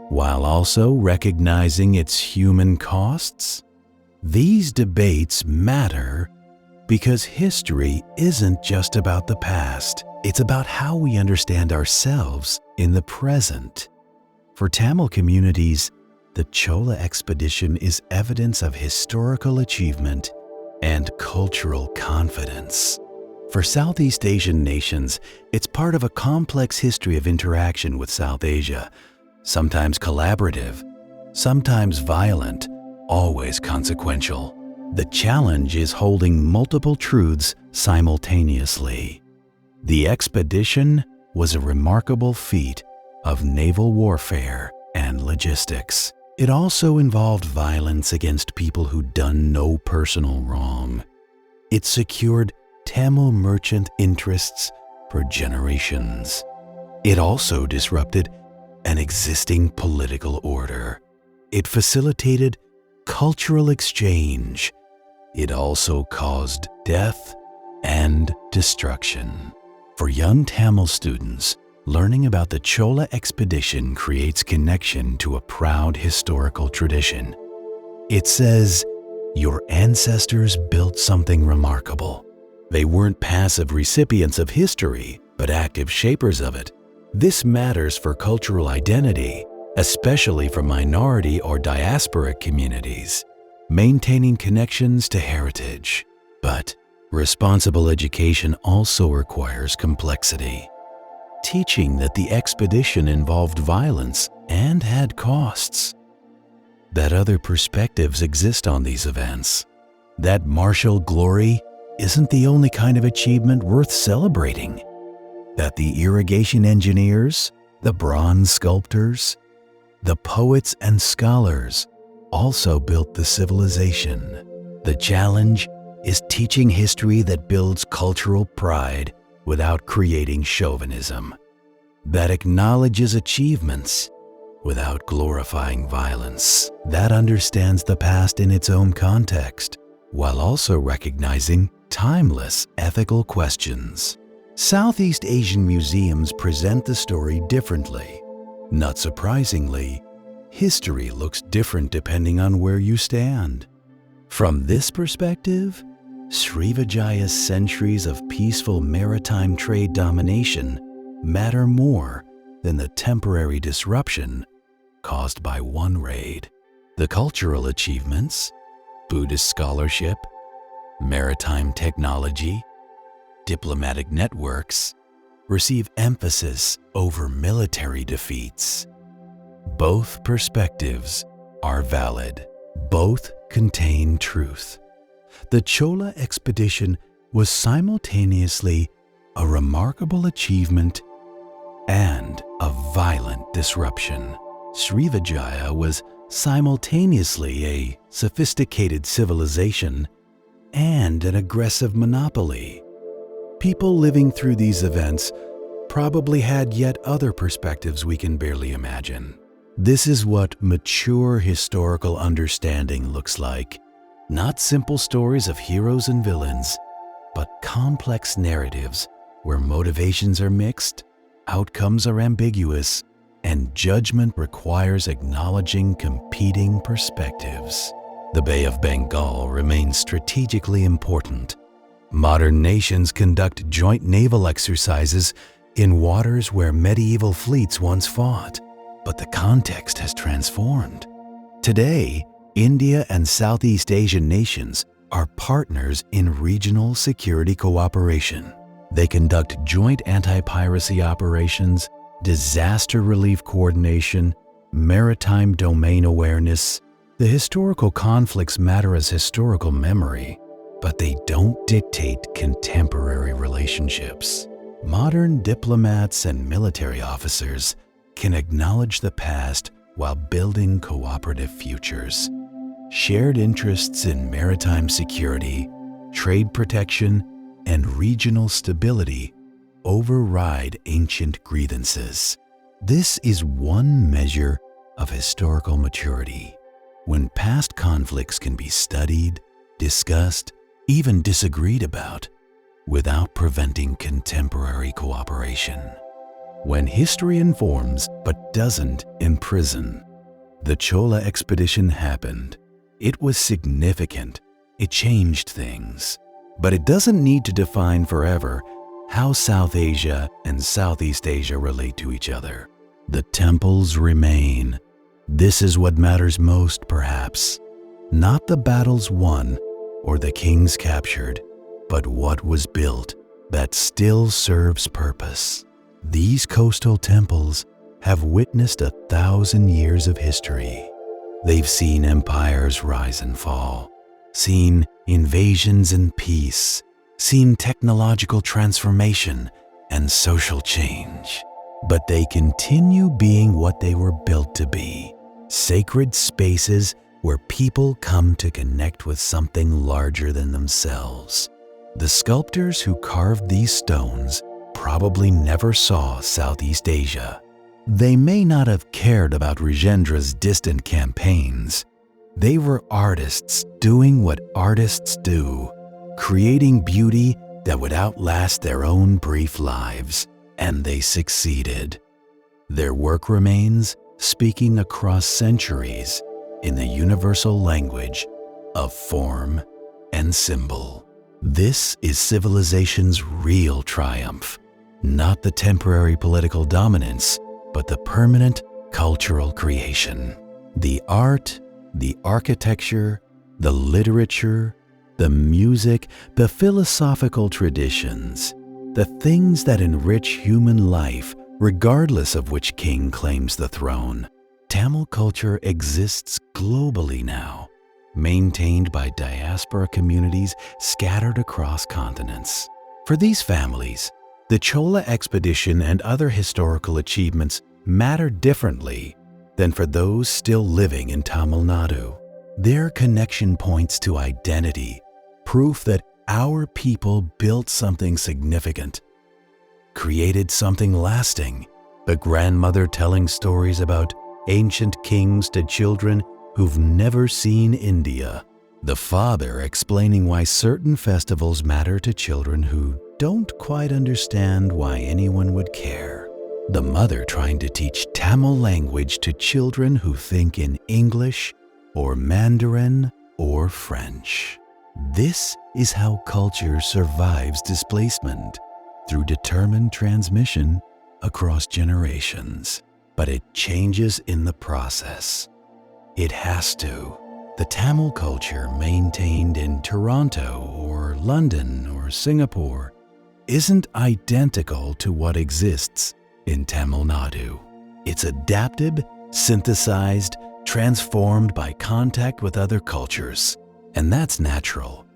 while also recognizing its human costs? These debates matter because history isn't just about the past. It's about how we understand ourselves in the present. For Tamil communities, the Chola expedition is evidence of historical achievement and cultural confidence. For Southeast Asian nations, it's part of a complex history of interaction with South Asia, sometimes collaborative, sometimes violent, always consequential. The challenge is holding multiple truths simultaneously. The expedition was a remarkable feat of naval warfare and logistics. It also involved violence against people who'd done no personal wrong. It secured Tamil merchant interests for generations. It also disrupted an existing political order. It facilitated cultural exchange. It also caused death and destruction. For young Tamil students, learning about the Chola expedition creates connection to a proud historical tradition. It says, your ancestors built something remarkable. They weren't passive recipients of history, but active shapers of it. This matters for cultural identity, especially for minority or diasporic communities, maintaining connections to heritage. But responsible education also requires complexity. Teaching that the expedition involved violence and had costs. That other perspectives exist on these events. That martial glory isn't the only kind of achievement worth celebrating. That the irrigation engineers, the bronze sculptors, the poets and scholars also built the civilization. The challenge is teaching history that builds cultural pride without creating chauvinism, that acknowledges achievements without glorifying violence, that understands the past in its own context, while also recognizing timeless ethical questions. Southeast Asian museums present the story differently. Not surprisingly, history looks different depending on where you stand. From this perspective, Srivijaya's centuries of peaceful maritime trade domination matter more than the temporary disruption caused by one raid. The cultural achievements, Buddhist scholarship, maritime technology, diplomatic networks, receive emphasis over military defeats. Both perspectives are valid. Both contain truth. The Chola expedition was simultaneously a remarkable achievement and a violent disruption. Srivijaya was simultaneously a sophisticated civilization and an aggressive monopoly. People living through these events probably had yet other perspectives we can barely imagine. This is what mature historical understanding looks like. Not simple stories of heroes and villains, but complex narratives where motivations are mixed, outcomes are ambiguous, and judgment requires acknowledging competing perspectives. The Bay of Bengal remains strategically important. Modern nations conduct joint naval exercises in waters where medieval fleets once fought, but the context has transformed. Today, India and Southeast Asian nations are partners in regional security cooperation. They conduct joint anti-piracy operations, disaster relief coordination, maritime domain awareness. The historical conflicts matter as historical memory, but they don't dictate contemporary relationships. Modern diplomats and military officers can acknowledge the past while building cooperative futures. Shared interests in maritime security, trade protection, and regional stability override ancient grievances. This is one measure of historical maturity, when past conflicts can be studied, discussed, even disagreed about, without preventing contemporary cooperation. When history informs but doesn't imprison. The Chola expedition happened. It was significant. It changed things. But it doesn't need to define forever how South Asia and Southeast Asia relate to each other. The temples remain. This is what matters most, perhaps. Not the battles won or the kings captured, but what was built that still serves purpose. These coastal temples have witnessed 1,000 years of history. They've seen empires rise and fall, seen invasions and peace, seen technological transformation and social change. But they continue being what they were built to be, sacred spaces where people come to connect with something larger than themselves. The sculptors who carved these stones probably never saw Southeast Asia. They may not have cared about Rajendra's distant campaigns. They were artists doing what artists do, creating beauty that would outlast their own brief lives, and they succeeded. Their work remains, speaking across centuries in the universal language of form and symbol. This is civilization's real triumph, not the temporary political dominance, but the permanent cultural creation. The art, the architecture, the literature, the music, the philosophical traditions, the things that enrich human life, regardless of which king claims the throne. Tamil culture exists globally now, maintained by diaspora communities scattered across continents. For these families, the Chola expedition and other historical achievements matter differently than for those still living in Tamil Nadu. Their connection points to identity, proof that our people built something significant, created something lasting. The grandmother telling stories about ancient kings to children who've never seen India. The father explaining why certain festivals matter to children who don't quite understand why anyone would care. The mother trying to teach Tamil language to children who think in English or Mandarin or French. This is how culture survives displacement, through determined transmission across generations. But it changes in the process. It has to. The Tamil culture maintained in Toronto or London or Singapore isn't identical to what exists in Tamil Nadu. It's adapted, synthesized, transformed by contact with other cultures. And that's natural.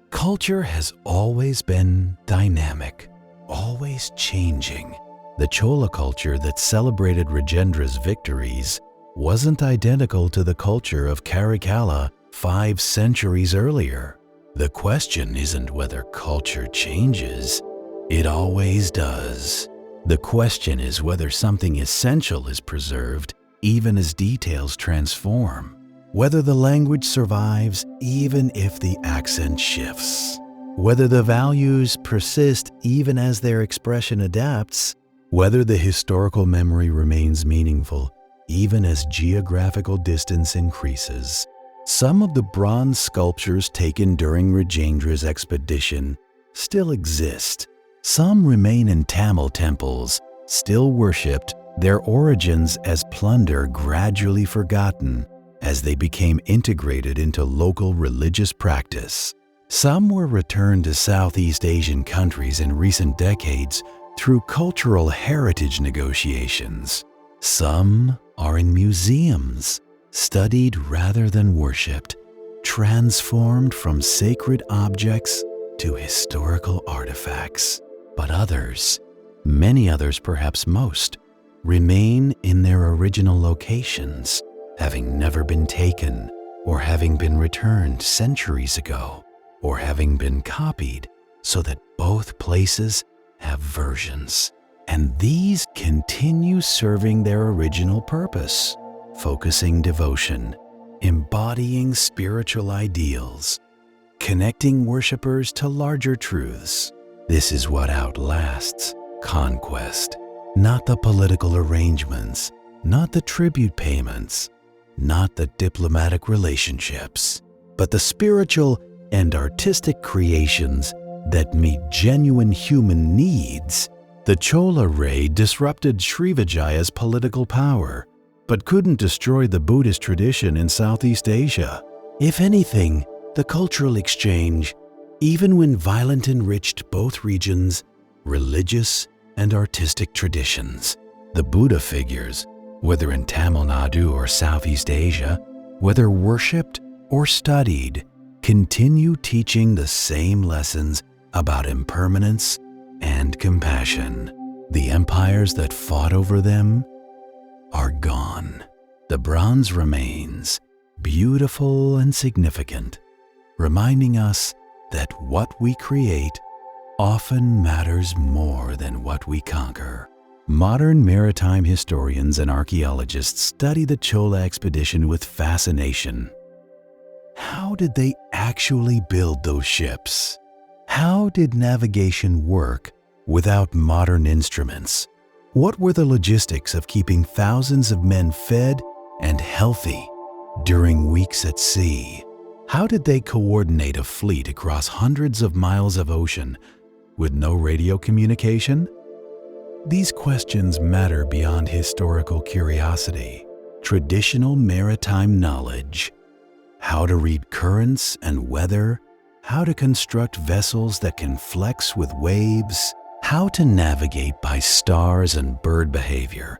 Culture has always been dynamic, always changing. The Chola culture that celebrated Rajendra's victories wasn't identical to the culture of Karikala 5 centuries earlier. The question isn't whether culture changes. It always does. The question is whether something essential is preserved even as details transform, whether the language survives even if the accent shifts, whether the values persist even as their expression adapts, whether the historical memory remains meaningful even as geographical distance increases. Some of the bronze sculptures taken during Rajendra's expedition still exist. Some remain in Tamil temples, still worshipped, their origins as plunder gradually forgotten as they became integrated into local religious practice. Some were returned to Southeast Asian countries in recent decades through cultural heritage negotiations. Some are in museums, studied rather than worshipped, transformed from sacred objects to historical artifacts. But others, many others perhaps most, remain in their original locations, having never been taken, or having been returned centuries ago, or having been copied, so that both places have versions. And these continue serving their original purpose, focusing devotion, embodying spiritual ideals, connecting worshippers to larger truths. This is what outlasts conquest, not the political arrangements, not the tribute payments, not the diplomatic relationships, but the spiritual and artistic creations that meet genuine human needs. The Chola raid disrupted Srivijaya's political power, but couldn't destroy the Buddhist tradition in Southeast Asia. If anything, the cultural exchange, even when violent, enriched both regions' religious and artistic traditions. The Buddha figures, whether in Tamil Nadu or Southeast Asia, whether worshipped or studied, continue teaching the same lessons about impermanence and compassion. The empires that fought over them are gone. The bronze remains, beautiful and significant, reminding us that what we create often matters more than what we conquer. Modern maritime historians and archaeologists study the Chola expedition with fascination. How did they actually build those ships? How did navigation work without modern instruments? What were the logistics of keeping thousands of men fed and healthy during weeks at sea? How did they coordinate a fleet across hundreds of miles of ocean with no radio communication? These questions matter beyond historical curiosity. Traditional maritime knowledge, how to read currents and weather, how to construct vessels that can flex with waves, how to navigate by stars and bird behavior,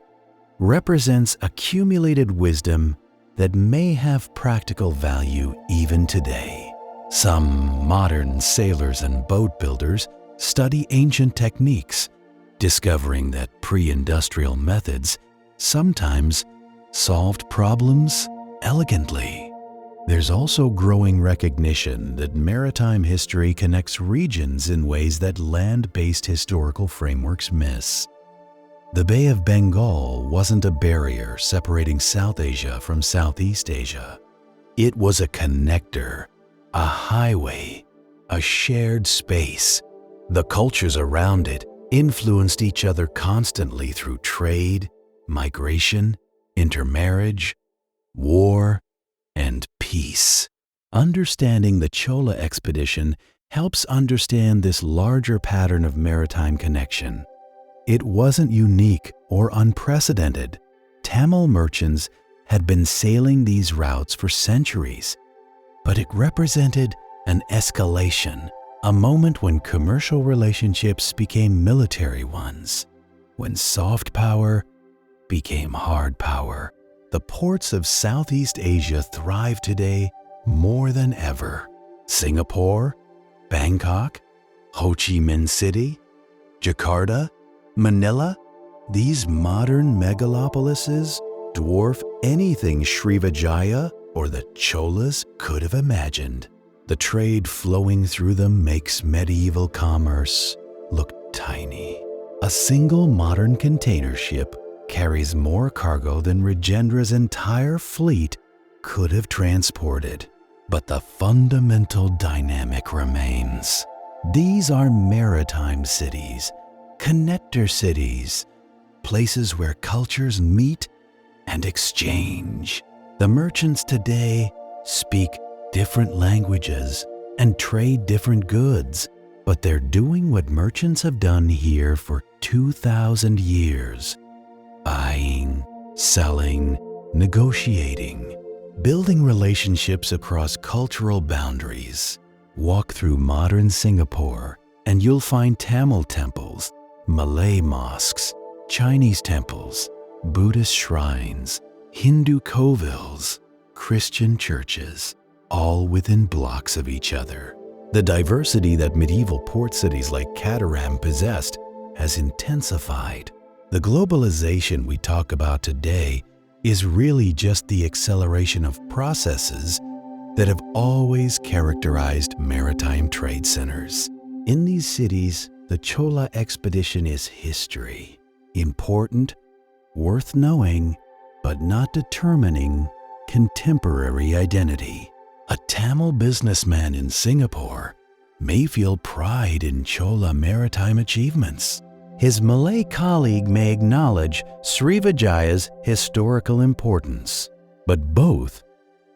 represents accumulated wisdom that may have practical value even today. Some modern sailors and boat builders study ancient techniques, discovering that pre-industrial methods sometimes solved problems elegantly. There's also growing recognition that maritime history connects regions in ways that land-based historical frameworks miss. The Bay of Bengal wasn't a barrier separating South Asia from Southeast Asia. It was a connector, a highway, a shared space. The cultures around it influenced each other constantly through trade, migration, intermarriage, war, and peace. Understanding the Chola expedition helps understand this larger pattern of maritime connection. It wasn't unique or unprecedented. Tamil merchants had been sailing these routes for centuries, but it represented an escalation, a moment when commercial relationships became military ones, when soft power became hard power. The ports of Southeast Asia thrive today more than ever. Singapore, Bangkok, Ho Chi Minh City, Jakarta, Manila, these modern megalopolises dwarf anything Srivijaya or the Cholas could have imagined. The trade flowing through them makes medieval commerce look tiny. A single modern container ship carries more cargo than Rajendra's entire fleet could have transported. But the fundamental dynamic remains. These are maritime cities, connector cities, places where cultures meet and exchange. The merchants today speak different languages and trade different goods, but they're doing what merchants have done here for 2,000 years: buying, selling, negotiating, building relationships across cultural boundaries. Walk through modern Singapore and you'll find Tamil temples, Malay mosques, Chinese temples, Buddhist shrines, Hindu kovils, Christian churches, all within blocks of each other. The diversity that medieval port cities like Kataram possessed has intensified. The globalization we talk about today is really just the acceleration of processes that have always characterized maritime trade centers. In these cities, the Chola expedition is history, important, worth knowing, but not determining contemporary identity. A Tamil businessman in Singapore may feel pride in Chola maritime achievements. His Malay colleague may acknowledge Srivijaya's historical importance, but both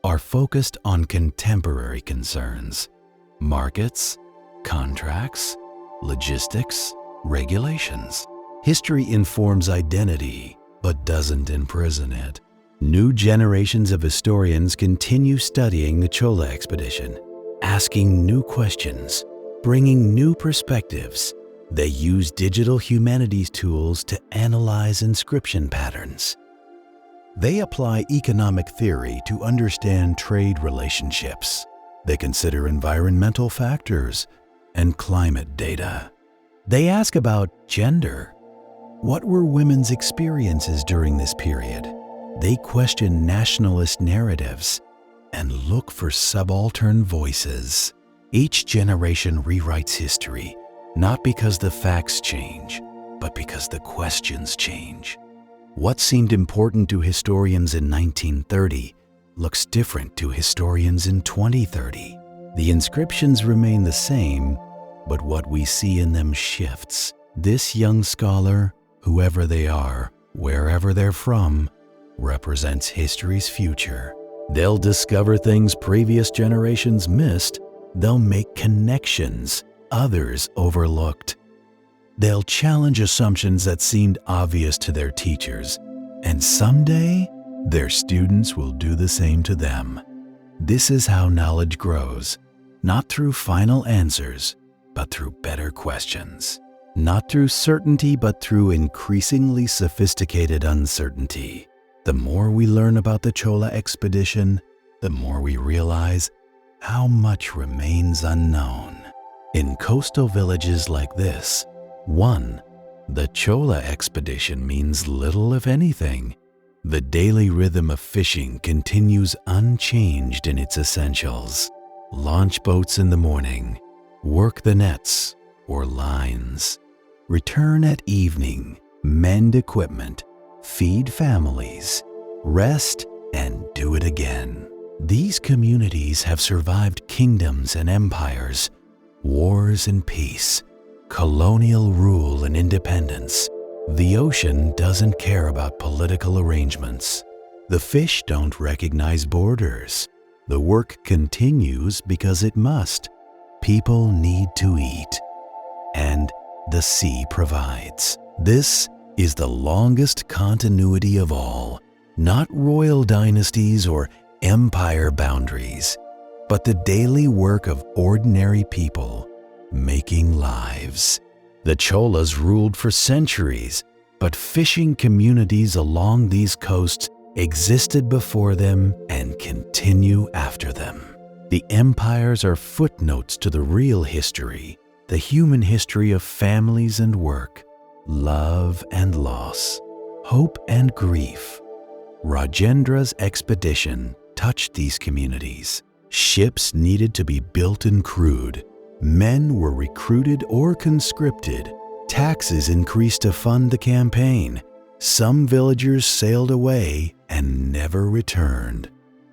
are focused on contemporary concerns: markets, contracts, logistics, regulations. History informs identity, but doesn't imprison it. New generations of historians continue studying the Chola expedition, asking new questions, bringing new perspectives. They use digital humanities tools to analyze inscription patterns. They apply economic theory to understand trade relationships. They consider environmental factors and climate data. They ask about gender. What were women's experiences during this period? They question nationalist narratives and look for subaltern voices. Each generation rewrites history, not because the facts change, but because the questions change. What seemed important to historians in 1930 looks different to historians in 2030. The inscriptions remain the same, but what we see in them shifts. This young scholar, whoever they are, wherever they're from, represents history's future. They'll discover things previous generations missed. They'll make connections others overlooked. They'll challenge assumptions that seemed obvious to their teachers, and someday their students will do the same to them. This is how knowledge grows, not through final answers, but through better questions. Not through certainty, but through increasingly sophisticated uncertainty. The more we learn about the Chola expedition, the more we realize how much remains unknown. In coastal villages like this, the Chola expedition means little if anything. The daily rhythm of fishing continues unchanged in its essentials. Launch boats in the morning, work the nets or lines, return at evening, mend equipment, feed families, rest, and do it again. These communities have survived kingdoms and empires, wars and peace, colonial rule and independence. The ocean doesn't care about political arrangements. The fish don't recognize borders. The work continues because it must. People need to eat, and the sea provides. This is the longest continuity of all, not royal dynasties or empire boundaries, but the daily work of ordinary people making lives. The Cholas ruled for centuries, but fishing communities along these coasts existed before them and continue after them. The empires are footnotes to the real history, the human history of families and work, love and loss, hope and grief. Rajendra's expedition touched these communities. Ships needed to be built and crewed. Men were recruited or conscripted. Taxes increased to fund the campaign. Some villagers sailed away and never returned.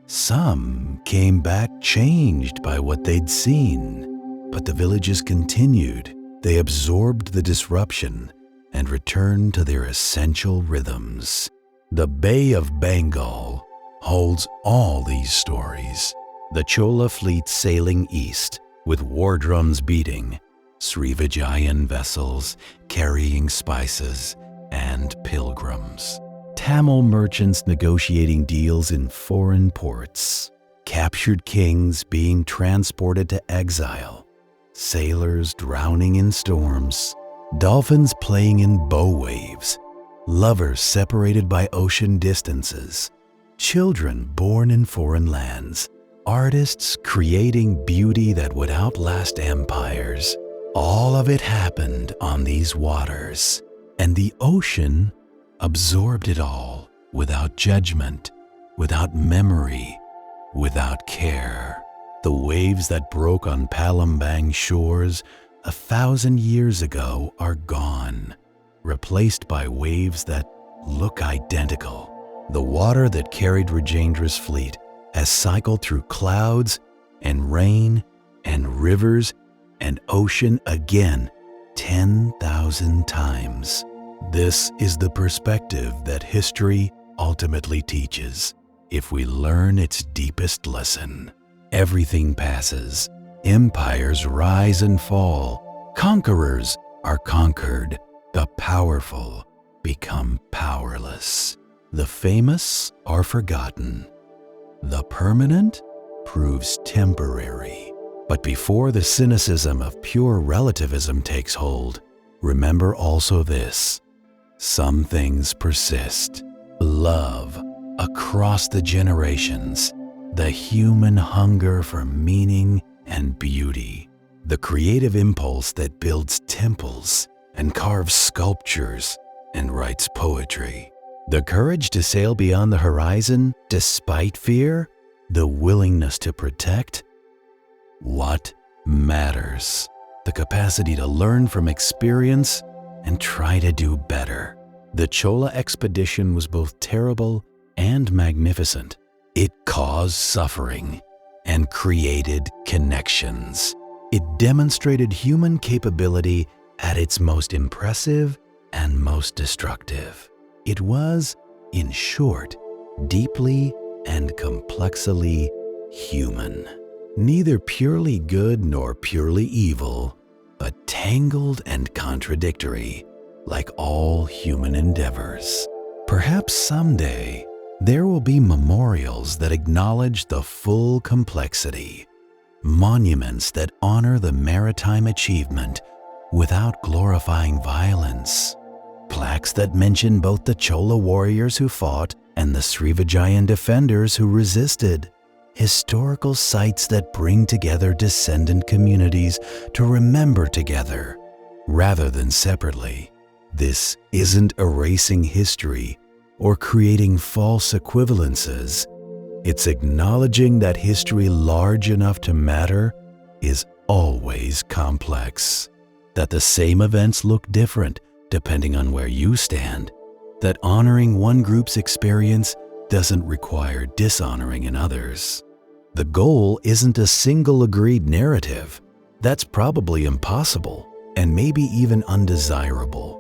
Some came back changed by what they'd seen. But the villages continued. They absorbed the disruption and returned to their essential rhythms. The Bay of Bengal holds all these stories. The Chola fleet sailing east with war drums beating, Srivijayan vessels carrying spices and pilgrims, Tamil merchants negotiating deals in foreign ports, captured kings being transported to exile, sailors drowning in storms, dolphins playing in bow waves, lovers separated by ocean distances, children born in foreign lands, artists creating beauty that would outlast empires. All of it happened on these waters, and the ocean absorbed it all without judgment, without memory, without care. The waves that broke on Palembang shores 1,000 years ago are gone, replaced by waves that look identical. The water that carried Rajendra's fleet has cycled through clouds and rain and rivers and ocean again 10,000 times. This is the perspective that history ultimately teaches, if we learn its deepest lesson. Everything passes. Empires rise and fall. Conquerors are conquered. The powerful become powerless. The famous are forgotten. The permanent proves temporary. But before the cynicism of pure relativism takes hold, remember also this: some things persist. Love across the generations, the human hunger for meaning and beauty, the creative impulse that builds temples and carves sculptures and writes poetry, the courage to sail beyond the horizon despite fear, the willingness to protect what matters, the capacity to learn from experience and try to do better. The Chola expedition was both terrible and magnificent. It caused suffering and created connections. It demonstrated human capability at its most impressive and most destructive. It was, in short, deeply and complexly human. Neither purely good nor purely evil, but tangled and contradictory, like all human endeavors. Perhaps someday, there will be memorials that acknowledge the full complexity, monuments that honor the maritime achievement without glorifying violence, plaques that mention both the Chola warriors who fought and the Srivijayan defenders who resisted, historical sites that bring together descendant communities to remember together rather than separately. This isn't erasing history or creating false equivalences. It's acknowledging that history large enough to matter is always complex, that the same events look different depending on where you stand, that honoring one group's experience doesn't require dishonoring in others. The goal isn't a single agreed narrative. That's probably impossible and maybe even undesirable.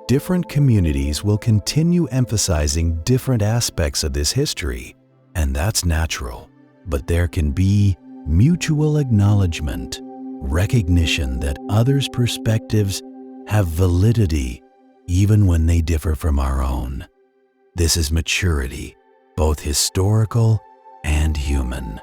Different communities will continue emphasizing different aspects of this history, and that's natural. but there can be mutual acknowledgement, recognition that others' perspectives have validity even when they differ from our own. This is maturity, both historical and human.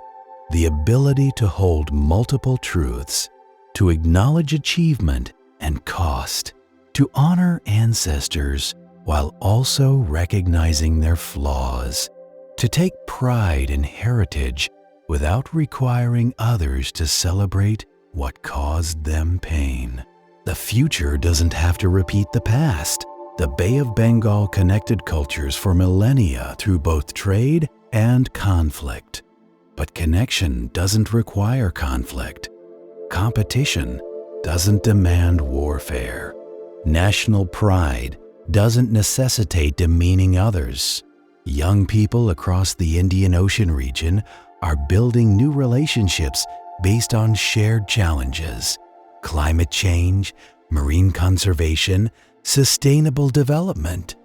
The ability to hold multiple truths, to acknowledge achievement and cost, to honor ancestors while also recognizing their flaws, to take pride in heritage without requiring others to celebrate what caused them pain. The future doesn't have to repeat the past. The Bay of Bengal connected cultures for millennia through both trade and conflict. But connection doesn't require conflict. Competition doesn't demand warfare. National pride doesn't necessitate demeaning others. Young people across the Indian Ocean region are building new relationships based on shared challenges: climate change, marine conservation, sustainable development,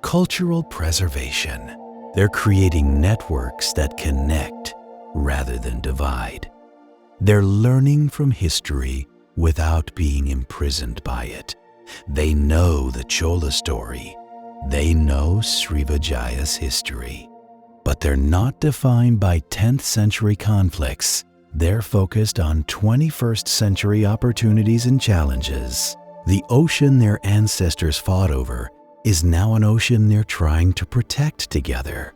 cultural preservation. They're creating networks that connect rather than divide. They're learning from history without being imprisoned by it. They know the Chola story. They know Srivijaya's history. But they're not defined by 10th century conflicts. They're focused on 21st century opportunities and challenges. The ocean their ancestors fought over is now an ocean they're trying to protect together.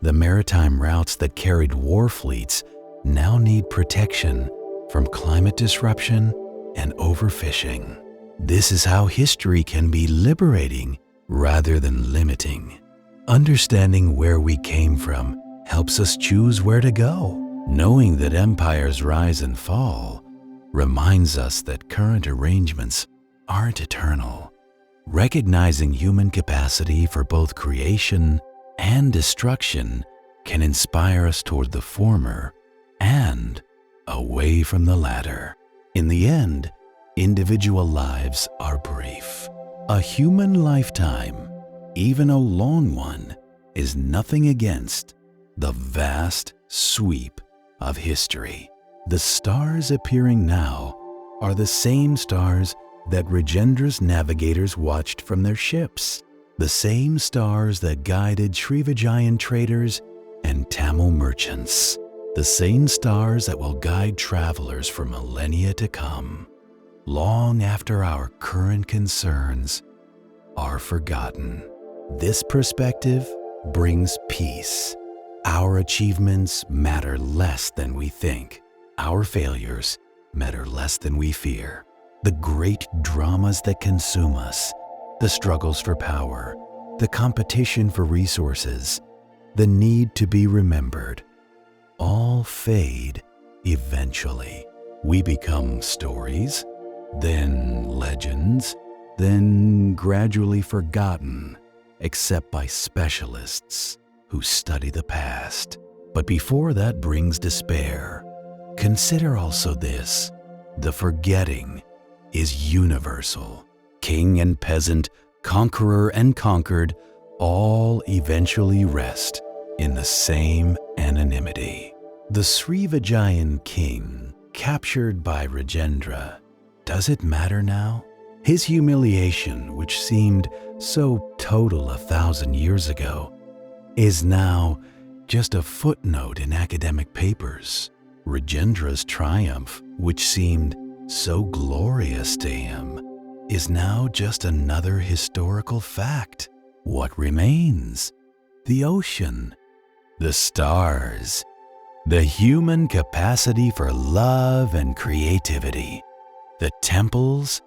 The maritime routes that carried war fleets now need protection from climate disruption and overfishing. This is how history can be liberating rather than limiting. Understanding where we came from helps us choose where to go. Knowing that empires rise and fall reminds us that current arrangements aren't eternal. Recognizing human capacity for both creation and destruction can inspire us toward the former and away from the latter. In the end, individual lives are brief. A human lifetime, even a long one, is nothing against the vast sweep of history. The stars appearing now are the same stars that Rajendra's navigators watched from their ships, the same stars that guided Srivijayan traders and Tamil merchants, the same stars that will guide travelers for millennia to come, long after our current concerns are forgotten. This perspective brings peace. Our achievements matter less than we think. Our failures matter less than we fear. The great dramas that consume us, the struggles for power, the competition for resources, the need to be remembered, all fade eventually. We become stories, then legends, then gradually forgotten, except by specialists who study the past. But before that brings despair, consider also this: the forgetting is universal. King and peasant, conqueror and conquered, all eventually rest in the same anonymity. The Srivijayan king, captured by Rajendra, does it matter now? His humiliation, which seemed so total 1,000 years ago, is now just a footnote in academic papers. Rajendra's triumph, which seemed so glorious to him, is now just another historical fact. What remains? The ocean, the stars, the human capacity for love and creativity, the temples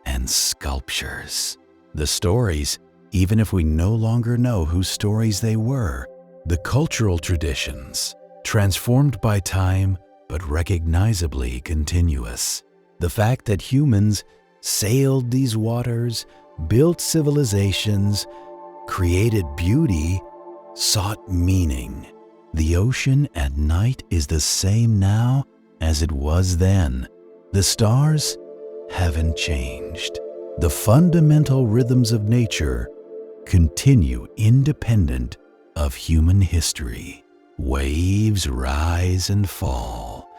and sculptures, the stories, even if we no longer know whose stories they were, the cultural traditions, transformed by time but recognizably continuous. The fact that humans sailed these waters, built civilizations, created beauty, sought meaning. The ocean at night is the same now as it was then. The stars haven't changed. The fundamental rhythms of nature continue independent of human history. Waves rise and fall,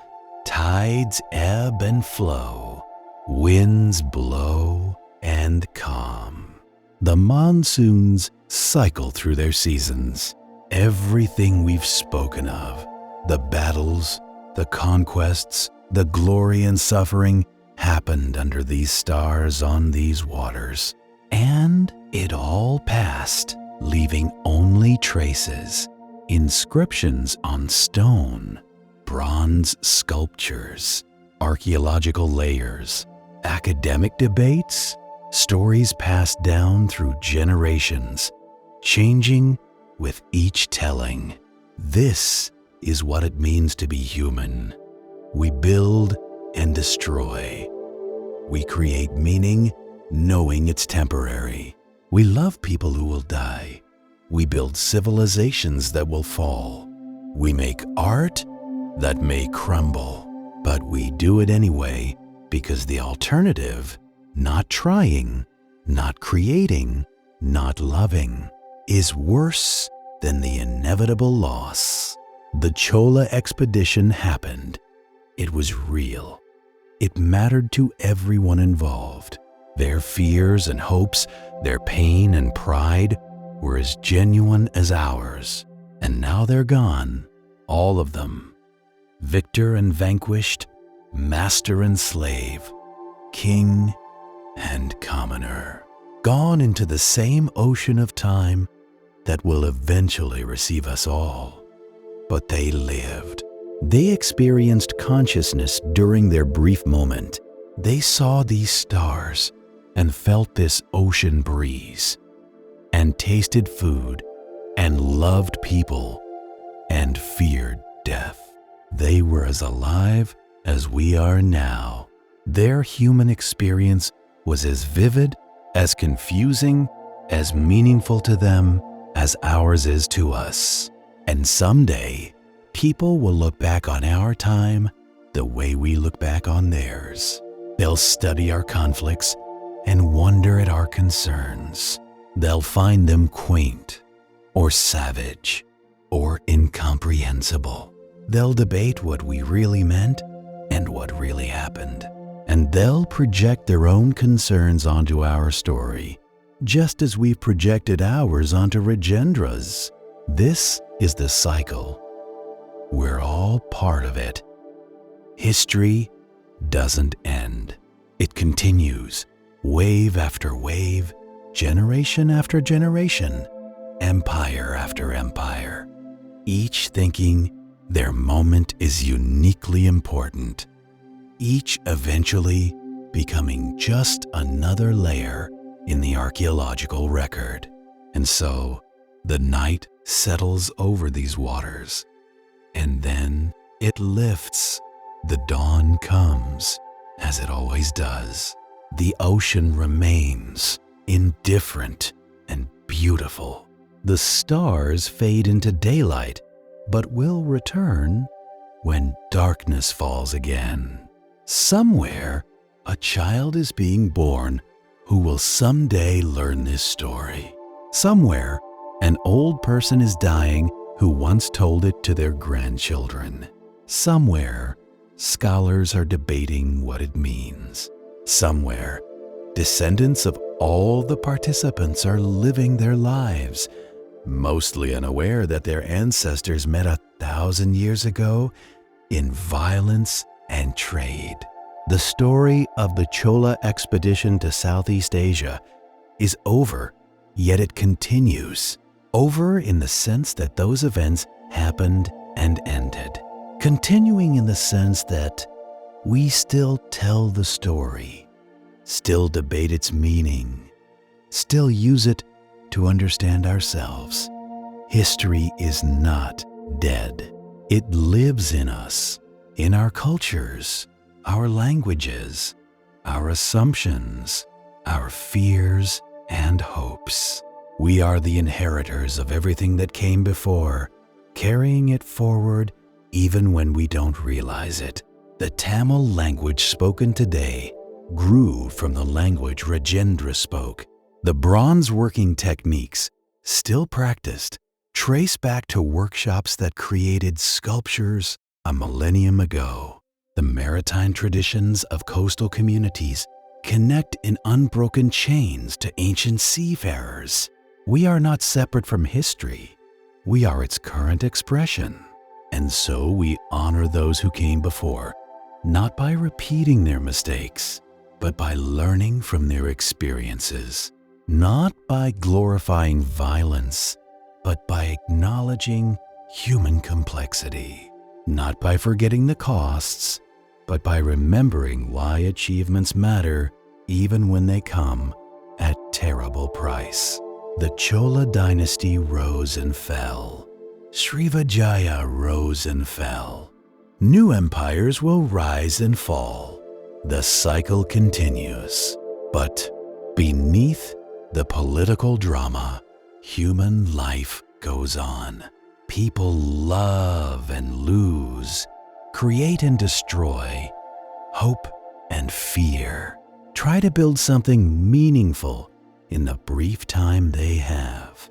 tides ebb and flow, winds blow and calm. The monsoons cycle through their seasons. Everything we've spoken of, the battles, the conquests, the glory and suffering, happened under these stars on these waters. And it all passed, leaving only traces, inscriptions on stone, bronze sculptures, archaeological layers, academic debates, stories passed down through generations, changing with each telling. This is what it means to be human. We build and destroy. We create meaning, knowing it's temporary. We love people who will die. We build civilizations that will fall. We make art that may crumble. But we do it anyway because the alternative, not trying, not creating, not loving, is worse than the inevitable loss. The Chola expedition happened. It was real. It mattered to everyone involved. Their fears and hopes, their pain and pride were as genuine as ours. And now they're gone, all of them. Victor and vanquished, master and slave, king and commoner, gone into the same ocean of time that will eventually receive us all. But they lived. They experienced consciousness during their brief moment. They saw these stars and felt this ocean breeze, and tasted food, and loved people, and feared death. They were as alive as we are now. Their human experience was as vivid, as confusing, as meaningful to them as ours is to us. And someday, people will look back on our time the way we look back on theirs. They'll study our conflicts and wonder at our concerns. They'll find them quaint, or savage, or incomprehensible. They'll debate what we really meant and what really happened. And they'll project their own concerns onto our story, just as we've projected ours onto Rajendra's. This is the cycle. We're all part of it. History doesn't end. It continues, wave after wave, generation after generation, empire after empire, each thinking their moment is uniquely important, each eventually becoming just another layer in the archaeological record. And so, the night settles over these waters, and then it lifts. The dawn comes, as it always does. The ocean remains indifferent and beautiful. The stars fade into daylight, but will return when darkness falls again. Somewhere, a child is being born who will someday learn this story. Somewhere, an old person is dying who once told it to their grandchildren. Somewhere, scholars are debating what it means. Somewhere, descendants of all the participants are living their lives, mostly unaware that their ancestors met 1,000 years ago in violence and trade. The story of the Chola expedition to Southeast Asia is over, yet it continues. Over in the sense that those events happened and ended. Continuing in the sense that we still tell the story, still debate its meaning, still use it to understand ourselves. History is not dead. It lives in us, in our cultures, our languages, our assumptions, our fears and hopes. We are the inheritors of everything that came before, carrying it forward even when we don't realize it. The Tamil language spoken today grew from the language Rajendra spoke. The bronze working techniques, still practiced, trace back to workshops that created sculptures a millennium ago. The maritime traditions of coastal communities connect in unbroken chains to ancient seafarers. We are not separate from history. We are its current expression. And so we honor those who came before, not by repeating their mistakes, but by learning from their experiences. Not by glorifying violence, but by acknowledging human complexity. Not by forgetting the costs, but by remembering why achievements matter even when they come at terrible price. The Chola dynasty rose and fell. Srivijaya rose and fell. New empires will rise and fall. The cycle continues. But beneath the political drama, human life goes on. People love and lose, create and destroy, hope and fear. Try to build something meaningful in the brief time they have.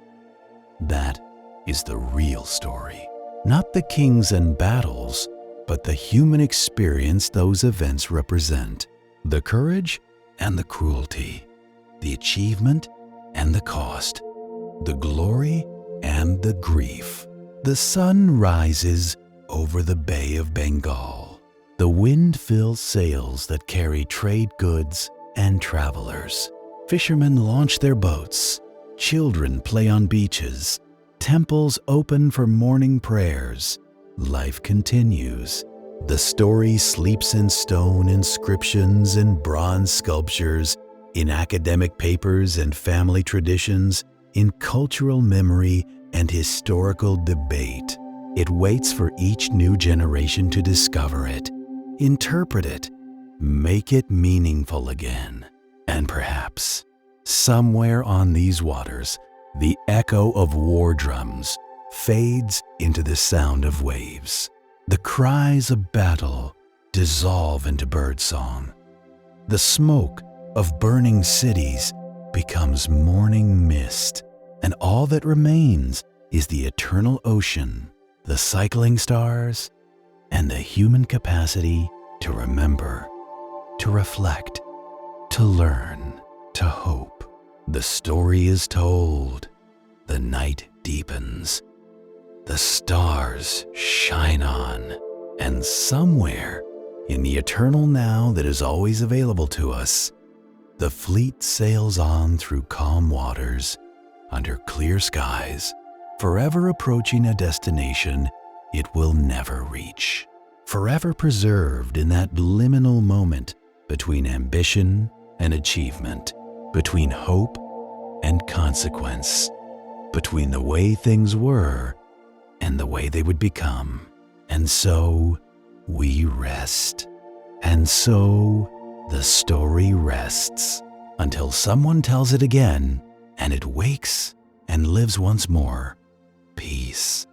That is the real story. Not the kings and battles, but the human experience those events represent. The courage and the cruelty, the achievement and the cost, the glory and the grief. The sun rises over the Bay of Bengal. The wind fills sails that carry trade goods and travelers. Fishermen launch their boats. Children play on beaches. Temples open for morning prayers. Life continues. The story sleeps in stone inscriptions and bronze sculptures, in academic papers and family traditions, in cultural memory and historical debate. It waits for each new generation to discover it, interpret it, make it meaningful again. And perhaps, somewhere on these waters, the echo of war drums fades into the sound of waves. The cries of battle dissolve into birdsong. The smoke of burning cities becomes morning mist, and all that remains is the eternal ocean, the cycling stars, and the human capacity to remember, to reflect, to learn, to hope. The story is told. The night deepens. The stars shine on. And somewhere in the eternal now that is always available to us, the fleet sails on through calm waters, under clear skies, forever approaching a destination it will never reach. Forever preserved in that liminal moment between ambition and achievement, between hope and consequence, between the way things were and the way they would become. And so we rest. And so the story rests until someone tells it again and it wakes and lives once more. Peace.